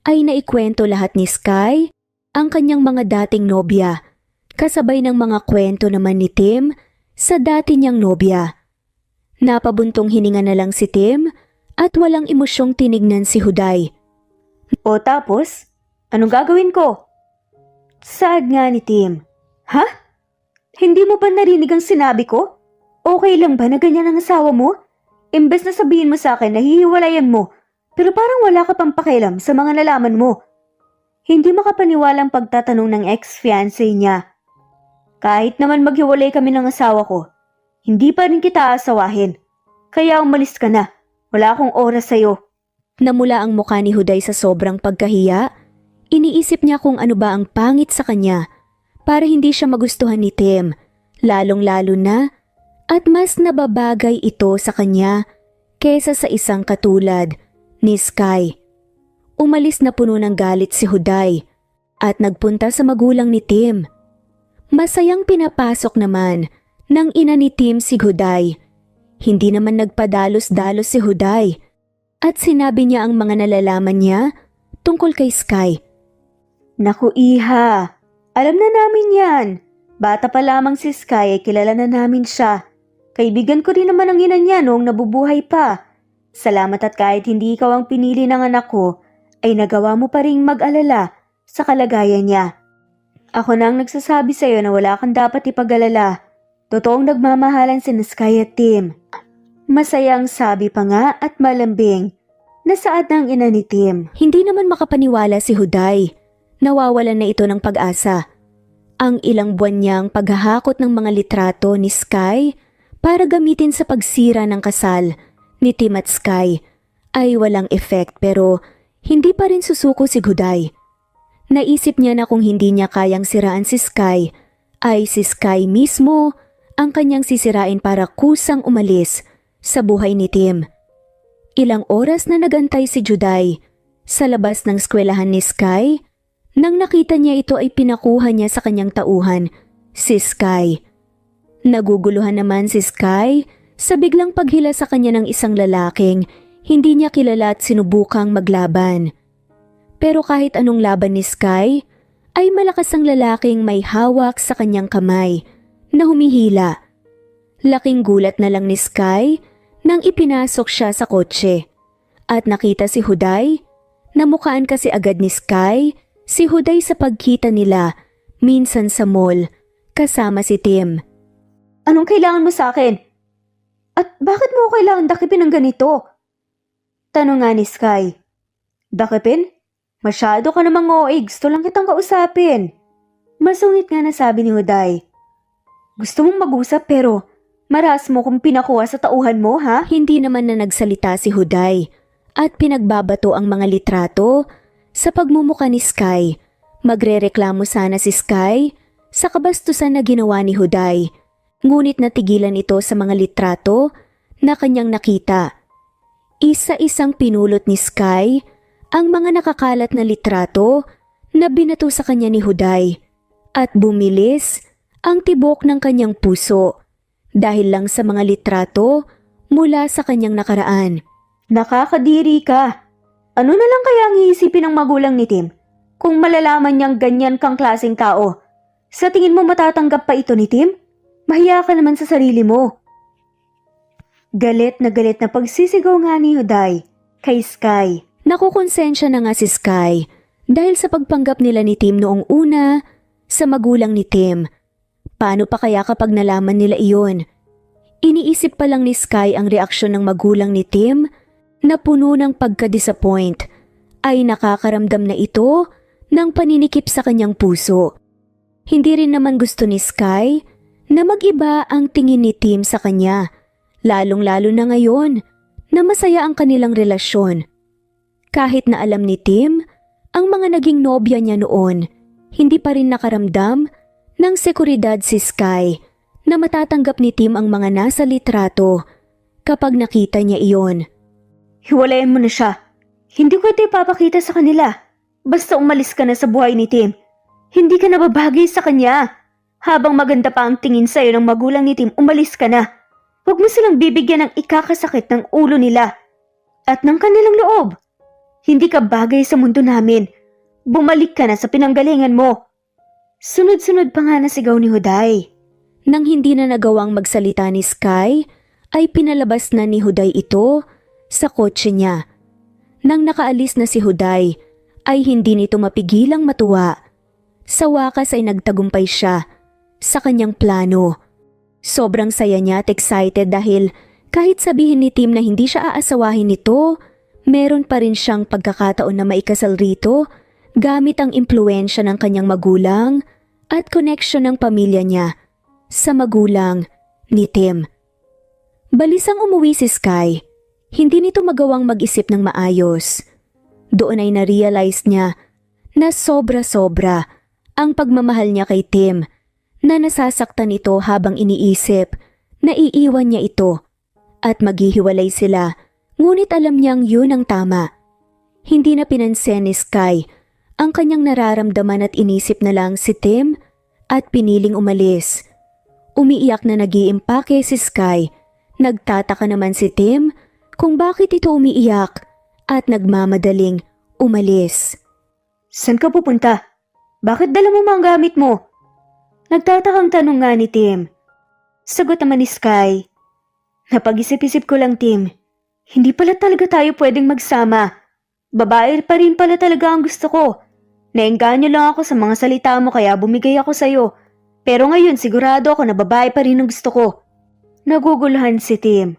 ay naikwento lahat ni Sky ang kanyang mga dating nobya. Kasabay ng mga kwento naman ni Tim sa dati niyang nobya. Napabuntong hininga na lang si Tim at walang emosyong tinignan si Huday. O tapos? Anong gagawin ko? Sad nga ni Tim. Ha? Hindi mo ba narinig ang sinabi ko? Okay lang ba na ganyan ang asawa mo? Imbes na sabihin mo sa akin na hihiwalayan mo, pero parang wala ka pang pakialam sa mga nalaman mo. Hindi makapaniwalang pagtatanong ng ex-fiancé niya. Kahit naman maghiwalay kami ng asawa ko, hindi pa rin kita aasawahin. Kaya umalis ka na. Wala akong oras sa'yo. Namula ang mukha ni Huday sa sobrang pagkahiya. Iniisip niya kung ano ba ang pangit sa kanya para hindi siya magustuhan ni Tim, lalong-lalo na at mas nababagay ito sa kanya kesa sa isang katulad ni Sky. Umalis na puno ng galit si Huday at nagpunta sa magulang ni Tim. Masayang pinapasok naman ng ina ni Tim si Huday. Hindi naman nagpadalos-dalos si Huday. at sinabi niya ang mga nalalaman niya tungkol kay Sky. Naku iha, alam na namin yan. Bata pa lamang si Sky ay kilala na namin siya. Kaibigan ko rin naman ang ina niya noong nabubuhay pa. Salamat at kahit hindi ikaw ang pinili ng anak ko, ay nagawa mo pa ring mag-alala sa kalagayan niya. Ako na ang nagsasabi sa iyo na wala kang dapat ipag-alala. Totoong nagmamahalan si Sky at Tim. Masayang sabi pa nga at malambing na saad ng ina ni Tim. Hindi naman makapaniwala si Huday. Nawawalan na ito ng pag-asa. Ang ilang buwan niyang paghahakot ng mga litrato ni Sky para gamitin sa pagsira ng kasal ni Tim at Sky ay walang effect pero hindi pa rin susuko si Huday. Naisip niya na kung hindi niya kayang siraan si Sky, ay si Sky mismo ang kanyang sisirain para kusang umalis sa buhay ni Tim. Ilang oras na nagantay si Juday sa labas ng eskwelahan ni Sky. Nang nakita niya ito ay pinakuha niya sa kanyang tauhan, si Sky. Naguguluhan naman si Sky sa biglang paghila sa kanya ng isang lalaking hindi niya kilala at sinubukang maglaban. Pero kahit anong laban ni Sky, ay malakas ang lalaking may hawak sa kanyang kamay na humihila. Laking gulat na lang ni Sky nang ipinasok siya sa kotse at nakita si Huday. Namukhaan kasi agad ni Sky si Huday sa pagkita nila minsan sa mall kasama si Tim. Anong kailangan mo sa akin? At bakit mo kailangan dakipin ng ganito? Tanong nga ni Sky. Dakipin? Masyado ka namang OA, gusto lang kitang kausapin. Masungit nga na sabi ni Huday. Gusto mong mag-usap pero maras mo kung pinakuha sa tauhan mo, ha? Hindi naman na nagsalita si Huday at pinagbabato ang mga litrato sa pagmumuka ni Sky. Magrereklamo sana si Sky sa kabastusan na ginawa ni Huday, ngunit natigilan ito sa mga litrato na kanyang nakita. Isa-isang pinulot ni Sky ang mga nakakalat na litrato na binato sa kanya ni Huday at bumilis ang tibok ng kanyang puso dahil lang sa mga litrato mula sa kanyang nakaraan. Nakakadiri ka. Ano na lang kaya ang iisipin ng magulang ni Tim kung malalaman niyang ganyan kang klaseng tao? Sa tingin mo matatanggap pa ito ni Tim? Mahiya ka naman sa sarili mo. Galit na pagsisigaw nga ni Huday kay Sky. Nakukonsensya na nga si Sky dahil sa pagpanggap nila ni Tim noong una sa magulang ni Tim. Paano pa kaya kapag nalaman nila iyon? Iniisip pa lang ni Sky ang reaksyon ng magulang ni Tim na puno ng pagka-disappoint. Ay nakakaramdam na ito ng paninikip sa kanyang puso. Hindi rin naman gusto ni Sky na mag-iba ang tingin ni Tim sa kanya, lalong-lalo na ngayon na masaya ang kanilang relasyon. Kahit na alam ni Tim ang mga naging nobya niya noon, hindi pa rin nakaramdam ng seguridad si Sky na matatanggap ni Tim ang mga nasa litrato kapag nakita niya iyon. Hiwalayan mo na siya. Hindi ko ito ipapakita sa kanila. Basta umalis ka na sa buhay ni Tim. Hindi ka nababagay sa kanya. Habang maganda pa ang tingin sa'yo ng magulang ni Tim, umalis ka na. Huwag mo silang bibigyan ng ikakasakit ng ulo nila at ng kanilang loob. Hindi ka bagay sa mundo namin. Bumalik ka na sa pinanggalingan mo. Sunod-sunod pa nga na sigaw ni Huday. Nang hindi na nagawang magsalita ni Sky, ay pinalabas na ni Huday ito sa kotse niya. Nang nakaalis na si Huday, ay hindi nito mapigilang matuwa. Sa wakas ay nagtagumpay siya sa kanyang plano. Sobrang saya niya at excited dahil kahit sabihin ni Tim na hindi siya aasawahin nito, meron pa rin siyang pagkakataon na maikasal rito gamit ang impluensya ng kanyang magulang at connection ng pamilya niya sa magulang ni Tim. Balisang umuwi si Sky. Hindi nito magawang mag-isip ng maayos. Doon ay na-realize niya na sobra-sobra ang pagmamahal niya kay Tim, na nasasaktan ito habang iniisip na iiwan niya ito at maghihiwalay sila, ngunit alam niyang yun ang tama. Hindi na pinansin ni Sky ang kanyang nararamdaman at inisip na lang si Tim at piniling umalis. Umiiyak na nag-iimpake si Sky. Nagtataka naman si Tim kung bakit ito umiiyak at nagmamadaling umalis. Saan ka pupunta? Bakit dala mo mga gamit mo? Nagtatakang tanong nga ni Tim. Sagot naman ni Sky. Napag-isip-isip ko lang, Tim. Hindi pala talaga tayo pwedeng magsama. Babae pa rin pala talaga ang gusto ko. Naengganyo lang ako sa mga salita mo kaya bumigay ako sa'yo. Pero ngayon sigurado ako na babae pa rin ang gusto ko. Naguguluhan si Tim.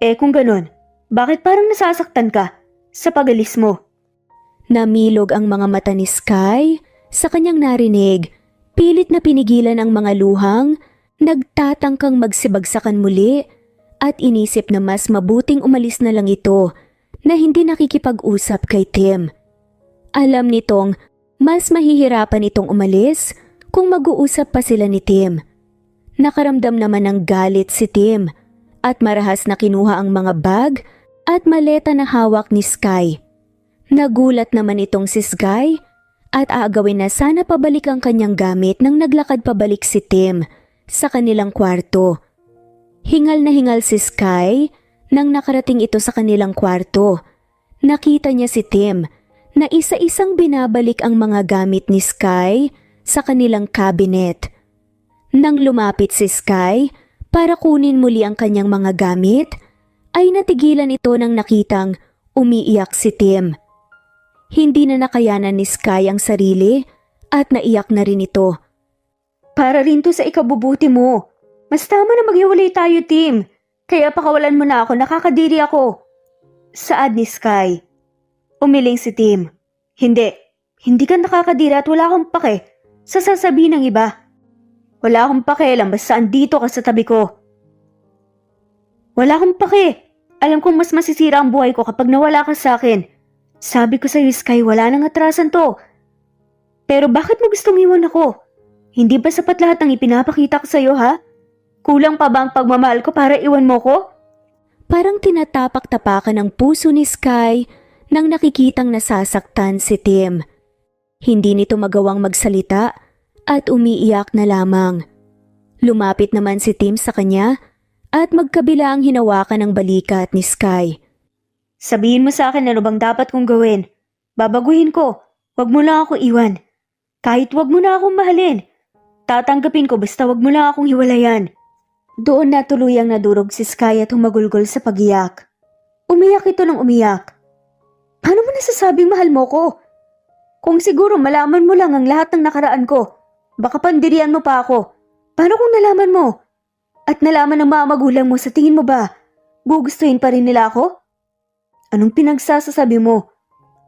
Kung ganun, bakit parang nasasaktan ka sa pag-alis mo? Namilog ang mga mata ni Sky sa kanyang narinig. Pilit na pinigilan ang mga luhang, nagtatangkang magsibagsakan muli at inisip na mas mabuting umalis na lang ito na hindi nakikipag-usap kay Tim. Alam nitong mas mahihirapan itong umalis kung mag-uusap pa sila ni Tim. Nakaramdam naman ng galit si Tim at marahas na kinuha ang mga bag at maleta na hawak ni Sky. Nagulat naman itong si Sky at aagawin na sana pabalik ang kanyang gamit nang naglakad pabalik si Tim sa kanilang kwarto. Hingal na hingal si Sky nang nakarating ito sa kanilang kwarto. Nakita niya si Tim na isa-isang binabalik ang mga gamit ni Sky sa kanilang cabinet. Nang lumapit si Sky para kunin muli ang kanyang mga gamit, ay natigilan ito nang nakitang umiiyak si Tim. Hindi na nakayanan ni Sky ang sarili at naiyak na rin ito. Para rin to sa ikabubuti mo. Mas tama na maghiwalay tayo, Tim. Kaya pakawalan mo na ako, nakakadiri ako. Saad ni Sky. Umiling si Tim. Hindi ka nakakadiri at wala akong pake sa sasabihin ng iba. Wala akong pakialam basta andito ka sa tabi ko. Wala akong pake. Alam kong mas masisira ang buhay ko kapag nawala ka sa akin. Sabi ko sa'yo, Sky, wala nang atrasan to. Pero bakit mo gustong iwan ako? Hindi ba sapat lahat ng ipinapakita ko sa'yo, ha? Kulang pa ba ang pagmamahal ko para iwan mo ko? Parang tinatapak-tapakan ng puso ni Sky nang nakikitang nasasaktan si Tim. Hindi nito magawang magsalita at umiiyak na lamang. Lumapit naman si Tim sa kanya at magkabila ang hinawakan ng balikat ni Sky. Sabihin mo sa akin ano bang dapat kong gawin. Babaguhin ko. Wag mo lang ako iwan. Kahit wag mo na akong mahalin. Tatanggapin ko basta wag mo lang akong hiwalayan. Doon na tuluyang nadurog si Sky at humagulgol sa pagiyak. Umiyak ito ng umiyak. Paano mo nasasabing mahal mo ko? Kung siguro malaman mo lang ang lahat ng nakaraan ko, baka pandirian mo pa ako. Paano kung nalaman mo? At nalaman ng mga magulang mo, sa tingin mo ba, gugustuhin pa rin nila ako? Anong pinagsasasabi mo?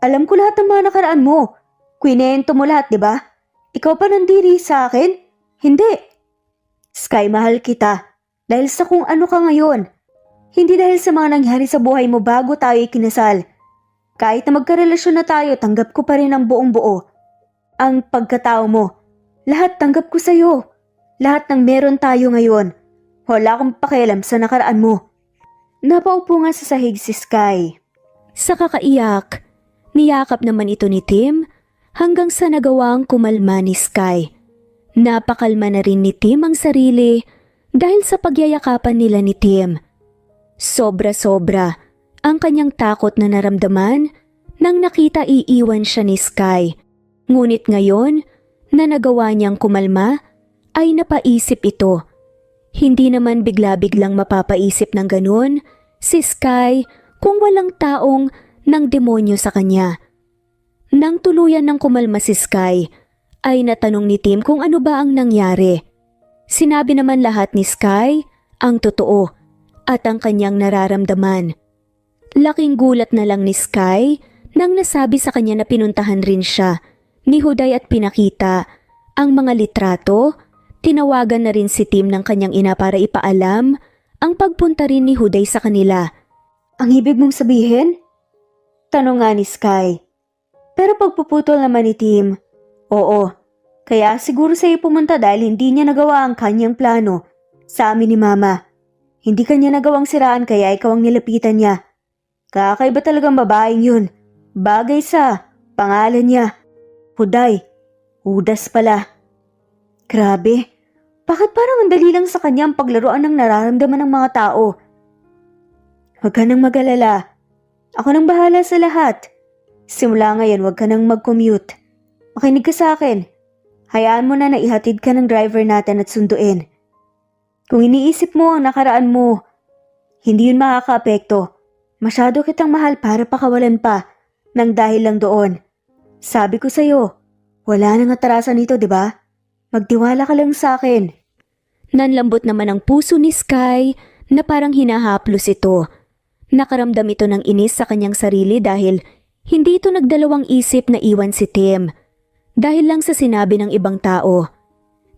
Alam ko lahat ng mga nakaraan mo. Kwinento mo lahat, di ba? Ikaw pa nandiri sa akin? Hindi. Sky, mahal kita. Dahil sa kung ano ka ngayon. Hindi dahil sa mga nangyari sa buhay mo bago tayo ikinasal. Kahit na magkarelasyon na tayo, tanggap ko pa rin ang buong buo. Ang pagkatao mo. Lahat tanggap ko sa'yo. Lahat ng meron tayo ngayon. Wala akong pakialam sa nakaraan mo. Napaupo nga sa sahig si Sky. Sa kakaiyak, niyakap naman ito ni Tim hanggang sa nagawang kumalma ni Sky. Napakalma na rin ni Tim ang sarili dahil sa pagyayakapan nila ni Tim. Sobra-sobra ang kanyang takot na naramdaman nang nakita iiwan siya ni Sky. Ngunit ngayon na nagawa niyang kumalma ay napaisip ito. Hindi naman bigla-biglang mapapaisip ng ganun si Sky kung walang taong ng demonyo sa kanya. Nang tuluyan ng kumalma si Sky, ay natanong ni Tim kung ano ba ang nangyari. Sinabi naman lahat ni Sky ang totoo at ang kanyang nararamdaman. Laking gulat na lang ni Sky nang nasabi sa kanya na pinuntahan rin siya ni Huday at pinakita ang mga litrato. Tinawagan na rin si Tim ng kanyang ina para ipaalam ang pagpunta rin ni Huday sa kanila. Ang ibig mong sabihin? Tanong nga ni Sky. Pero pagpuputol naman ni Tim, oo. Kaya siguro sa'yo pumunta dahil hindi niya nagawa ang kanyang plano sa amin ni Mama. Hindi kanya nagawang siraan kaya ikaw ang nilapitan niya. Kakaiba talagang babaeng yun. Bagay sa pangalan niya. Huday. Hudas pala. Grabe. Bakit parang ang dali lang sa kanya ang paglaruan ng nararamdaman ng mga tao? Huwag ka nang mag-alala. Ako nang bahala sa lahat. Simula ngayon, huwag ka nang mag-commute. Makinig ka sa akin. Hayaan mo na ihatid ka ng driver natin at sunduin. Kung iniisip mo ang nakaraan mo, hindi yun makakaapekto. Masyado kitang mahal para pakawalan pa nang dahil lang doon. Sabi ko sa'yo, wala nang atarasan nito, di ba? Magtiwala ka lang sa akin. Nanlambot naman ang puso ni Sky na parang hinahaplos ito. Nakaramdam ito ng inis sa kanyang sarili dahil hindi ito nagdalawang isip na iwan si Tim. Dahil lang sa sinabi ng ibang tao.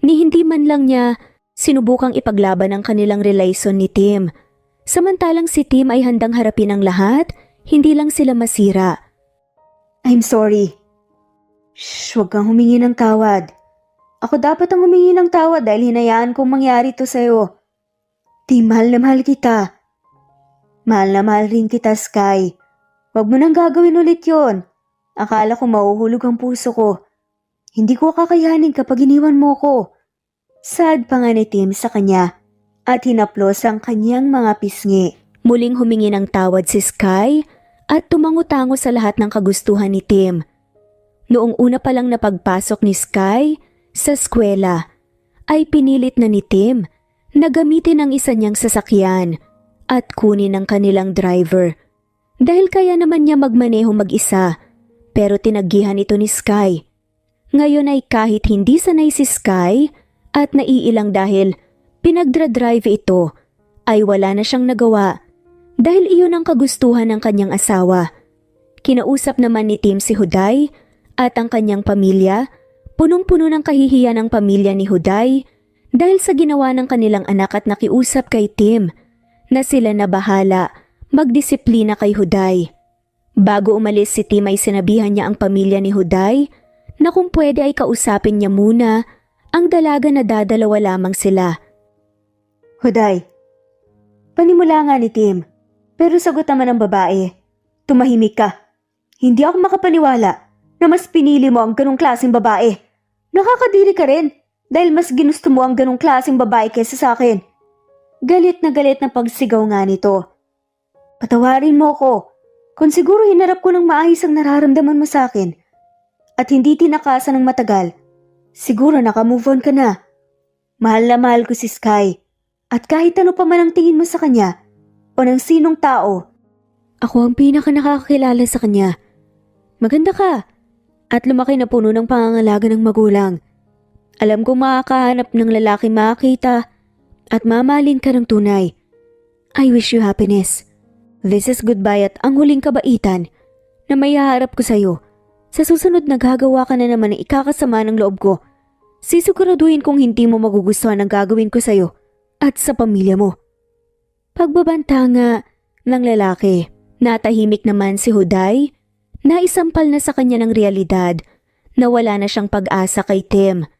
Ni hindi man lang niya sinubukang ipaglaban ang kanilang relasyon ni Tim. Samantalang si Tim ay handang harapin ang lahat, hindi lang sila masira. I'm sorry. Shh, huwag kang humingi ng tawad. Ako dapat ang humingi ng tawad dahil hinayaan kong mangyari to sa'yo. Tim, mahal na mahal kita. Mahal na mahal rin kita, Sky. Huwag mo nang gagawin ulit yon. Akala ko mahuhulog ang puso ko. Hindi ko kakayanin kapag iniwan mo ko. Sad pa nga ni Tim sa kanya at hinaplos ang kanyang mga pisngi. Muling humingi ng tawad si Sky at tumango-tango sa lahat ng kagustuhan ni Tim. Noong una pa lang na pagpasok ni Sky sa eskwela, ay pinilit na ni Tim na gamitin ang isa niyang sasakyan at kunin ang kanilang driver. Dahil kaya naman niya magmaneho mag-isa, pero tinaggihan ito ni Sky. Ngayon ay kahit hindi sanay si Sky at naiilang dahil pinagdra-drive ito, ay wala na siyang nagawa dahil iyon ang kagustuhan ng kanyang asawa. Kinausap naman ni Tim si Huday at ang kanyang pamilya. Punong-puno ng kahihiyan ang pamilya ni Huday dahil sa ginawa ng kanilang anak at nakiusap kay Tim na sila na bahala magdisiplina kay Huday. Bago umalis si Tim ay sinabihan niya ang pamilya ni Huday na kung pwede ay kausapin niya muna ang dalaga na dadalawa lamang sila. Huday, panimula nga ni Tim, pero sagot naman ang babae. Tumahimik ka. Hindi ako makapaniwala na mas pinili mo ang ganong klaseng babae. Nakakadiri ka rin dahil mas ginusto mo ang ganong klaseng babae kaysa sa akin. Galit na pagsigaw nga nito. Patawarin mo ko kung siguro hinarap ko ng maayos ang nararamdaman mo sa akin at hindi tinakasan ng matagal. Siguro nakamove on ka na. Mahal na mahal ko si Sky at kahit ano pa man ang tingin mo sa kanya o ng sinong tao, ako ang pinaka nakakakilala sa kanya. Maganda ka at lumaki na puno ng pangangalaga ng magulang. Alam kong makakahanap ng lalaki makakita at mamahalin ka ng tunay. I wish you happiness. This is goodbye at ang huling kabaitan na may haharap ko sa'yo. Sa susunod nagagawa ka na naman ng ikakasama ng loob ko. Sisiguraduhin kong hindi mo magugustuhan ang gagawin ko sa'yo at sa pamilya mo. Pagbabanta nga ng lalaki, natahimik naman si Huday. Naisampal na sa kanya ng realidad na wala na siyang pag-asa kay Tim.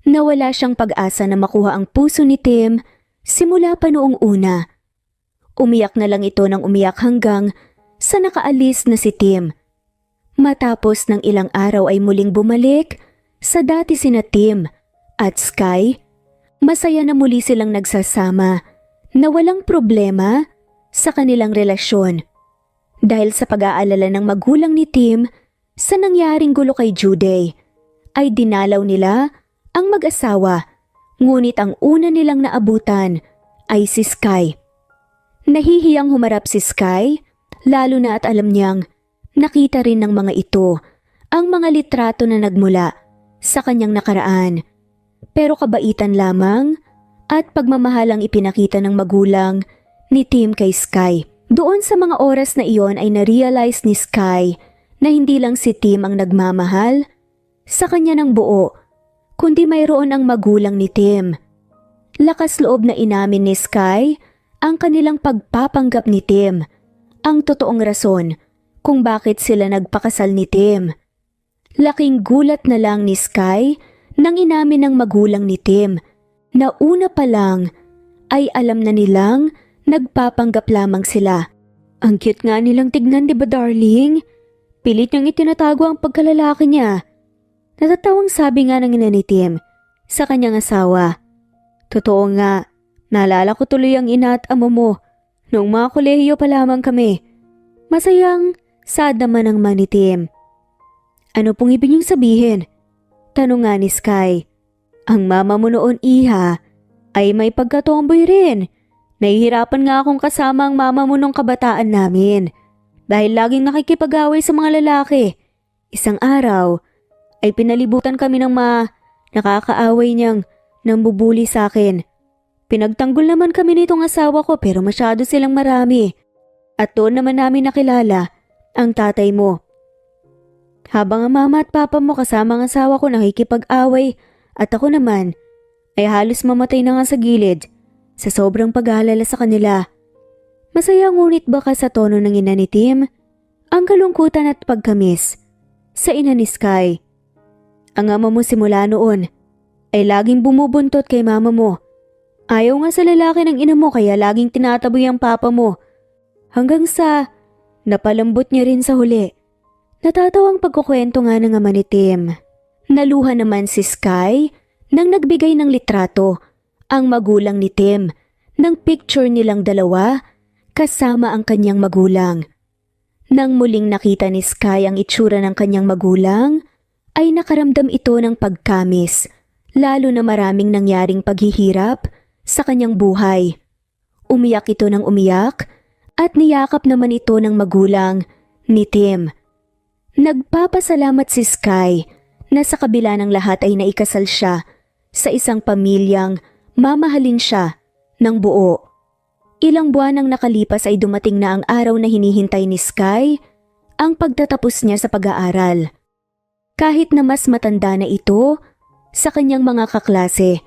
Nawala siyang pag-asa na makuha ang puso ni Tim simula pa noong una. Umiyak na lang ito ng umiyak hanggang sa nakaalis na si Tim. Matapos ng ilang araw ay muling bumalik sa dati sina Tim at Sky. Masaya na muli silang nagsasama na walang problema sa kanilang relasyon. Dahil sa pag-aalala ng magulang ni Tim sa nangyaring gulo kay Juday, ay dinalaw nila ang mag-asawa, ngunit ang una nilang naabutan ay si Sky. Nahihiyang humarap si Sky, lalo na at alam niyang nakita rin ng mga ito ang mga litrato na nagmula sa kanyang nakaraan. Pero kabaitan lamang at pagmamahal ang ipinakita ng magulang ni Tim kay Sky. Doon sa mga oras na iyon ay na-realize ni Sky na hindi lang si Tim ang nagmamahal sa kanya ng buo, kundi mayroon ang magulang ni Tim. Lakas loob na inamin ni Sky ang kanilang pagpapanggap ni Tim, ang totoong rason kung bakit sila nagpakasal ni Tim. Laking gulat na lang ni Sky nang inamin ng magulang ni Tim na una pa lang ay alam na nilang nagpapanggap lamang sila. Ang cute nga nilang tignan, di ba darling? Pilit niyang itinatago ang pagkalalaki niya. Natatawang sabi nga ng ina ni Tim sa kanyang asawa. Totoo nga, naalala ko tuloy ang ina at ama mo noong mga kolehiyo pa lamang kami. Masayang sad naman ang manitim. Ano pong ibig niyong sabihin? Tanong nga ni Sky. Ang mama mo noon, Iha, ay may pagkatomboy rin. Nahihirapan nga akong kasama ang mama mo nung kabataan namin. Dahil laging nakikipag-away sa mga lalaki. Isang araw ay pinalibutan kami ng nakakaaway niyang nambubuli sa akin. Pinagtanggol naman kami nitong asawa ko pero masyado silang marami. At doon naman namin nakilala ang tatay mo. Habang ang mama at papa mo kasama ang asawa ko nakikipag-away at ako naman ay halos mamatay na nga sa gilid sa sobrang pag-aalala sa kanila. Masaya ngunit baka sa tono ng ina ni Tim, ang kalungkutan at pagkamis sa ina ni Sky. Ang ama mo simula noon ay laging bumubuntot kay mama mo. Ayaw nga sa lalaki ng ina mo kaya laging tinataboy ang papa mo. Hanggang sa napalambot niya rin sa huli. Natatawang pagkukwento nga ng ama ni Tim. Naluha naman si Sky nang nagbigay ng litrato ang magulang ni Tim ng picture nilang dalawa kasama ang kanyang magulang. Nang muling nakita ni Sky ang itsura ng kanyang magulang, ay nakaramdam ito ng pagkamis, lalo na maraming nangyaring paghihirap sa kanyang buhay. Umiyak ito ng umiyak at niyakap naman ito ng magulang ni Tim. Nagpapasalamat si Sky na sa kabila ng lahat ay naikasal siya sa isang pamilyang mamahalin siya ng buo. Ilang buwan ang nakalipas ay dumating na ang araw na hinihintay ni Sky, ang pagtatapos niya sa pag-aaral. Kahit na mas matanda na ito sa kanyang mga kaklase,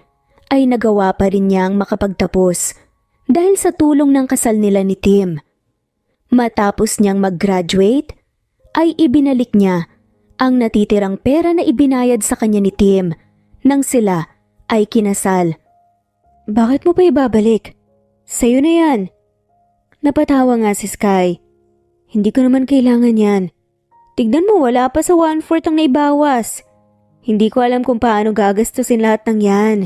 ay nagawa pa rin niyang makapagtapos dahil sa tulong ng kasal nila ni Tim. Matapos niyang mag-graduate, ay ibinalik niya ang natitirang pera na ibinayad sa kanya ni Tim nang sila ay kinasal. Bakit mo pa ibabalik? Sa'yo na yan. Napatawa nga si Sky. Hindi ko naman kailangan yan. Tignan mo, wala pa sa 1/4 ang naibawas. Hindi ko alam kung paano gagastusin lahat ng yan.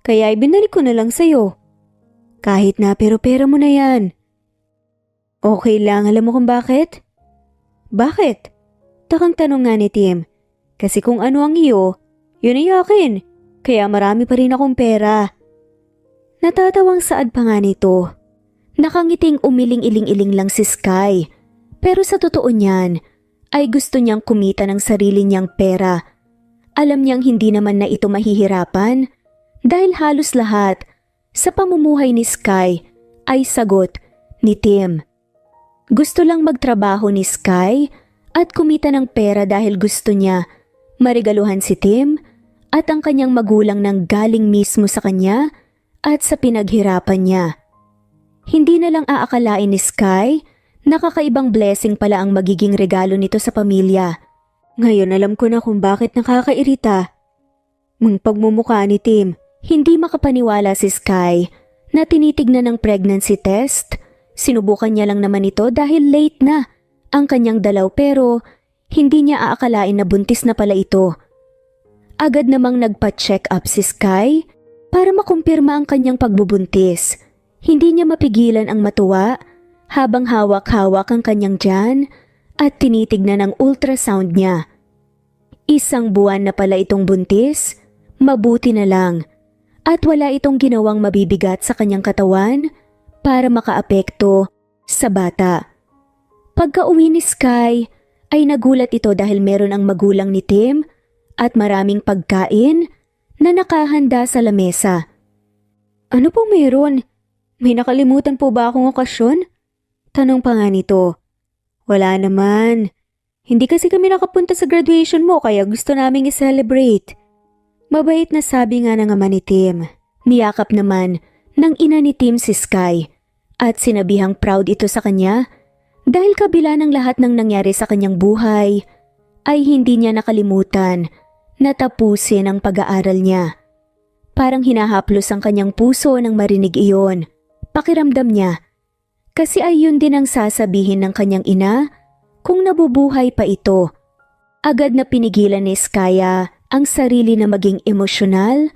Kaya ibinalik ko na lang sa'yo. Kahit na pero pera mo na yan. Okay lang, alam mo kung bakit? Bakit? Takang tanong nga ni Tim. Kasi kung ano ang iyo, yun ay akin. Kaya marami pa rin akong pera. Natatawang saad pa nga nito. Nakangiting umiling-iling-iling lang si Sky. Pero sa totoo niyan, ay gusto niyang kumita ng sarili niyang pera. Alam niyang hindi naman na ito mahihirapan dahil halos lahat sa pamumuhay ni Sky ay sagot ni Tim. Gusto lang magtrabaho ni Sky at kumita ng pera dahil gusto niya marigaluhan si Tim at ang kanyang magulang nang galing mismo sa kanya at sa pinaghirapan niya. Hindi na lang aakalain ni Sky na kakaibang blessing pala ang magiging regalo nito sa pamilya. Ngayon alam ko na kung bakit nakakairita. Mang pagmumukha ni Tim, hindi makapaniwala si Sky na tinitignan ng pregnancy test. Sinubukan niya lang naman ito dahil late na ang kanyang dalaw pero hindi niya aakalain na buntis na pala ito. Agad namang nagpa-check up si Sky para makumpirma ang kanyang pagbubuntis. Hindi niya mapigilan ang matuwa habang hawak-hawak ang kanyang tiyan at tinitignan ang ultrasound niya. 1 buwan na pala itong buntis, mabuti na lang at wala itong ginawang mabibigat sa kanyang katawan para makaapekto sa bata. Pagka-uwi ni Sky ay nagulat ito dahil meron ang magulang ni Tim at maraming pagkain na nakahanda sa lamesa. Ano pong meron? May nakalimutan po ba akong okasyon? Tanong pa nga nito. Wala naman. Hindi kasi kami nakapunta sa graduation mo kaya gusto naming i-celebrate. Mabait na sabi nga ng ama ni Tim. Niyakap naman ng ina ni Tim si Sky at sinabihang proud ito sa kanya dahil kabila ng lahat ng nangyari sa kanyang buhay ay hindi niya nakalimutan na tapusin ang pag-aaral niya. Parang hinahaplos ang kanyang puso nang marinig iyon. Pakiramdam niya. Kasi ay yun din ang sasabihin ng kanyang ina kung nabubuhay pa ito. Agad na pinigilan ni Skya ang sarili na maging emosyonal.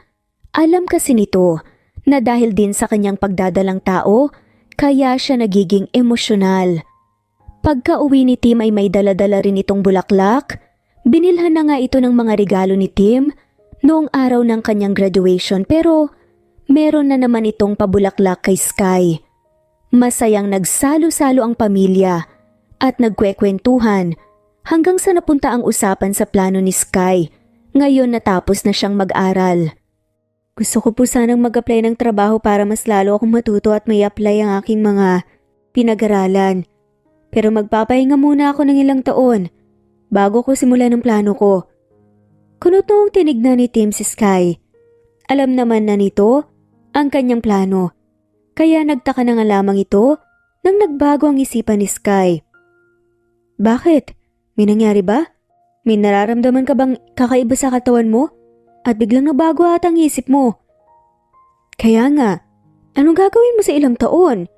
Alam kasi nito na dahil din sa kanyang pagdadalang tao, kaya siya nagiging emosyonal. Pagka-uwi ni Tim ay may dala-dala rin itong bulaklak. Binilhan na nga ito ng mga regalo ni Tim noong araw ng kanyang graduation, pero meron na naman itong pabulaklak kay Sky. Masayang nagsalo-salo ang pamilya at nagkwekwentuhan hanggang sa napunta ang usapan sa plano ni Sky ngayon natapos na siyang mag-aral. Gusto ko po sanang mag-apply ng trabaho para mas lalo akong matuto at may apply ang aking mga pinag-aralan. Pero magpapahinga muna ako ng ilang taon bago ko simulan ang plano ko. Kunot noong tinignan ni Tim si Sky. Alam naman na nito ang kanyang plano. Kaya nagtaka na nga lamang ito nang nagbago ang isipan ni Sky. Bakit? May nangyari ba? May nararamdaman ka bang kakaiba sa katawan mo? At biglang nabago ata ang isip mo. Kaya nga, anong gagawin mo sa ilang taon?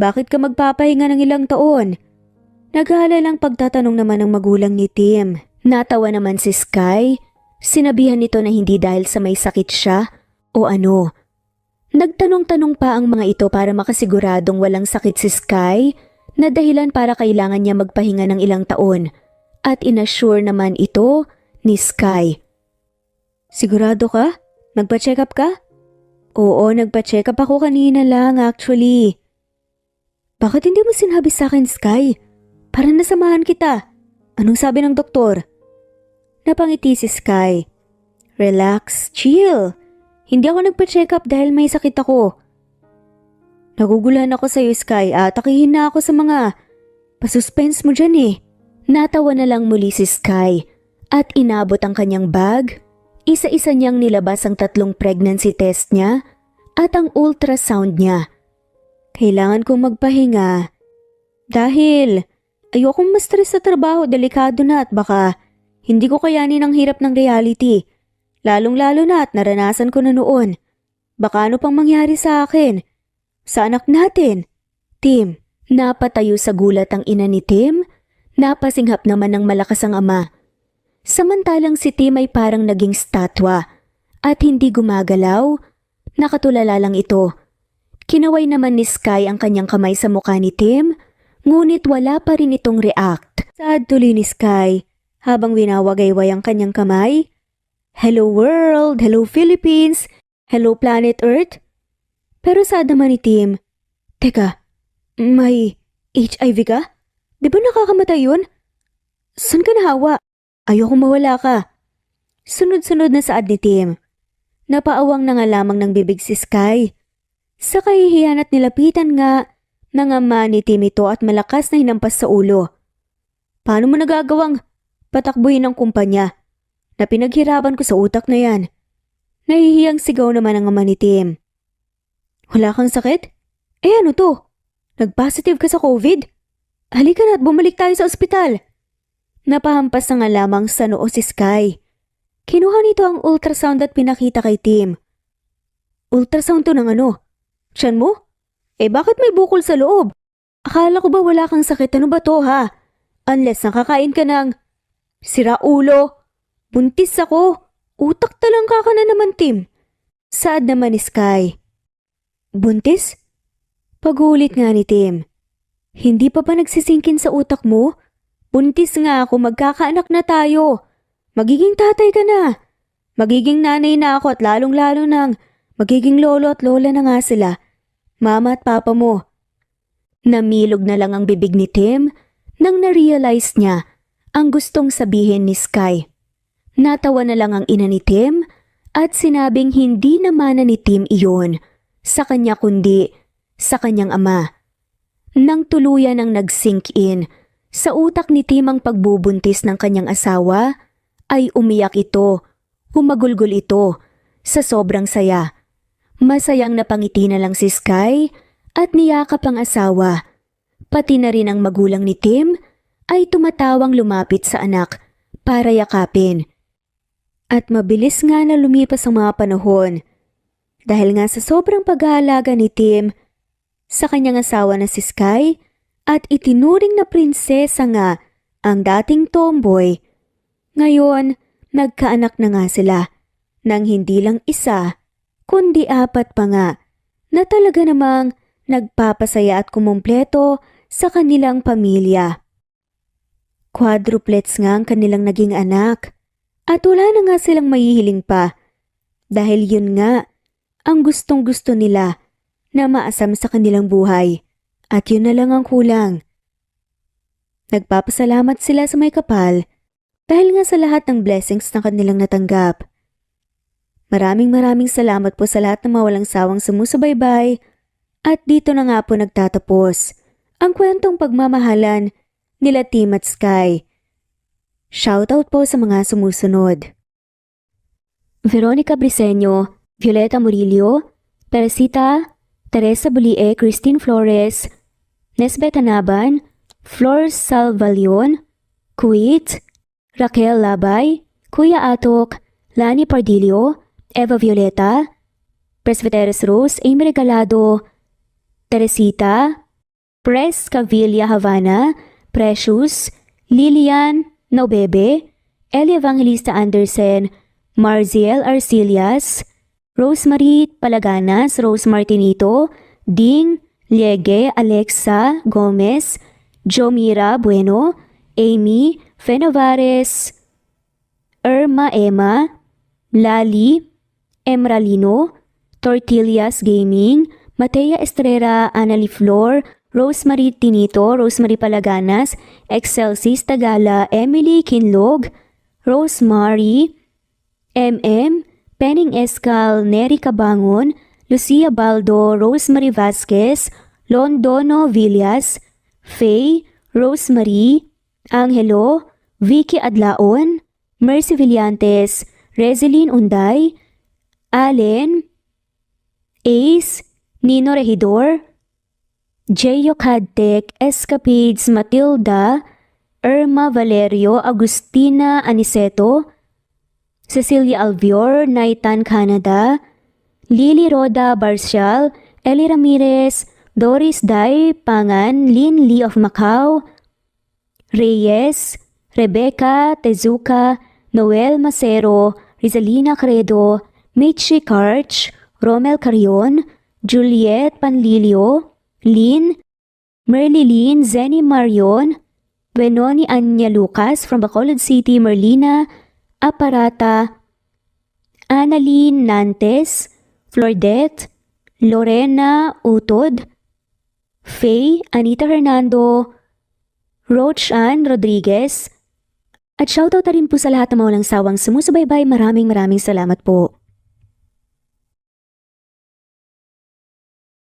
Bakit ka magpapahinga ng ilang taon? Nag-aalalang pagtatanong naman ng magulang ni Tim. Natawa naman si Sky. Sinabihan nito na hindi dahil sa may sakit siya o ano. Nagtanong-tanong pa ang mga ito para makasiguradong walang sakit si Sky na dahilan para kailangan niya magpahinga ng ilang taon. At inassure naman ito ni Sky. Sigurado ka? Nagpa-check up ka? Oo, nagpa-check up ako kanina lang actually. Bakit hindi mo sinabi sa akin, Sky? Para nasamahan kita. Anong sabi ng doktor? Napangiti si Sky. Relax, chill. Hindi ako nagpa-check up dahil may sakit ako. Naguguluhan ako sa iyo, Sky. Atakihin na ako sa mga pasuspense mo dyan eh. Natawa na lang muli si Sky at inabot ang kanyang bag. Isa-isa niyang nilabas ang 3 pregnancy test niya at ang ultrasound niya. Kailangan kong magpahinga dahil ayokong ma-stress sa trabaho, delikado na at baka hindi ko kayanin ang hirap ng reality. Lalong-lalo na at naranasan ko na noon. Baka ano pang mangyari sa akin? Sa anak natin? Tim. Napatayo sa gulat ang ina ni Tim. Napasinghap naman ng malakas ang ama. Samantalang si Tim ay parang naging statwa at hindi gumagalaw. Nakatulala lang ito. Kinaway naman ni Sky ang kanyang kamay sa mukha ni Tim, ngunit wala pa rin itong react. Sad tuloy ni Sky habang winawagayway ang kanyang kamay. Hello world, hello Philippines, hello planet Earth. Pero sad naman ni Tim. Teka, may HIV ka? Di ba nakakamatay yun? Saan ka nahawa? Ayokong mawala ka. Sunod-sunod na saad ni Tim. Napaawang na nga lamang ng bibig si Sky. Sa kahihiyan at nilapitan nga ng ama ni Tim ito at malakas na hinampas sa ulo. Paano mo nagagawang patakbuhin ang kumpanya na pinaghirapan ko sa utak na yan? Nahihiyang sigaw naman ang ama ni Tim. Wala kang sakit? Eh ano to? Nag-positive ka sa COVID? Halika na at bumalik tayo sa ospital. Napahampas na nga lamang sa noo si Sky. Kinuha nito ang ultrasound at pinakita kay Tim. Ultrasound to ng ano? Tiyan mo? Eh bakit may bukol sa loob? Akala ko ba wala kang sakit? Ano ba to ha? Unless nakakain ka ng sira ulo. Buntis ako. Utak talangka ka na naman, Tim. Saad naman ni Sky. Buntis? Pagulit nga ni Tim. Hindi pa ba nagsisingkin sa utak mo? Buntis nga ako, magkakaanak na tayo. Magiging tatay ka na. Magiging nanay na ako at lalong-lalo nang magiging lolo at lola na nga sila. Mama at papa mo. Namilog na lang ang bibig ni Tim nang na-realize niya ang gustong sabihin ni Sky. Natawa na lang ang ina ni Tim at sinabing hindi naman na ni Tim iyon sa kanya kundi sa kanyang ama. Nang tuluyan ang nag-sink in sa utak ni Tim ang pagbubuntis ng kanyang asawa, ay umiyak ito, humagulgol ito, sa sobrang saya. Masayang napangiti na lang si Sky at niyakap ang asawa. Pati na rin ang magulang ni Tim ay tumatawang lumapit sa anak para yakapin. At mabilis nga na lumipas ang mga panahon. Dahil nga sa sobrang pag-aalaga ni Tim sa kanyang asawa na si Sky at itinuring na prinsesa nga ang dating tomboy. Ngayon, nagkaanak na nga sila nang hindi lang isa, kundi 4 pa nga na talaga namang nagpapasaya at kumumpleto sa kanilang pamilya. Quadruplets nga ang kanilang naging anak. At wala na nga silang mahihiling pa. Dahil yun nga, ang gustong-gusto nila na maasam sa kanilang buhay. At yun na lang ang kulang. Nagpapasalamat sila sa may kapal dahil nga sa lahat ng blessings na kanilang natanggap. Maraming salamat po sa lahat ng mawalang sawang sumusubaybay. At dito na nga po nagtatapos ang kwentong pagmamahalan nila Tim at Sky. Shoutout po sa mga sumusunod. Veronica Briseño, Violeta Murillo, Teresita, Teresa Bulie, Christine Flores, Nesbet Anaban, Flor Salvalion, Kuwait, Raquel Labay, Kuya Atok, Lani Pardillo, Eva Violeta, Presbyteros Rose, Amy Regalado, Teresita, Pres Cavilla Havana, Precious, Lilian Nobebe, Eli Evangelista Anderson, Marziel Arcilias, Rosemary Palaganas, Rose Martinito, Ding Liege, Alexa Gomez, Jomira Bueno, Amy Fenovares, Irma Emma, Lali Emralino, Tortillas Gaming, Matea Estrera, Annalie Flor, Rosemary Tinito, Rosemary Palaganas, Excelsis Tagala, Emily Kinlog, Rosemary, MM, Penning Escal, Neri Cabangon, Lucia Baldo, Rosemary Vasquez, Londono Villas, Faye, Rosemary, Angelo, Vicky Adlaon, Mercy Villantes, Rezeline Unday, Allen, Ace, Nino Regidor, Jeyo Cadtec, Escapades Matilda, Irma Valerio, Agustina Aniceto, Cecilia Alvior, Naitan Canada, Lily Roda Barcial, Eli Ramirez, Doris Day Pangan, Lynn Lee of Macau, Reyes, Rebecca Tezuka, Noel Macero, Rizalina Credo, Michi Karch, Romel Carion, Juliet Panlilio, Lynn, Merlilyn Zenny Marion, Benoni Anya Lucas from Bacolod City, Merlina Aparata, Annalyn Nantes, Flordette, Lorena Utod, Faye, Anita Hernando, Roach Ann Rodriguez, at shoutout na rin po sa lahat ng mawalang sawang sumusubaybay. Maraming salamat po.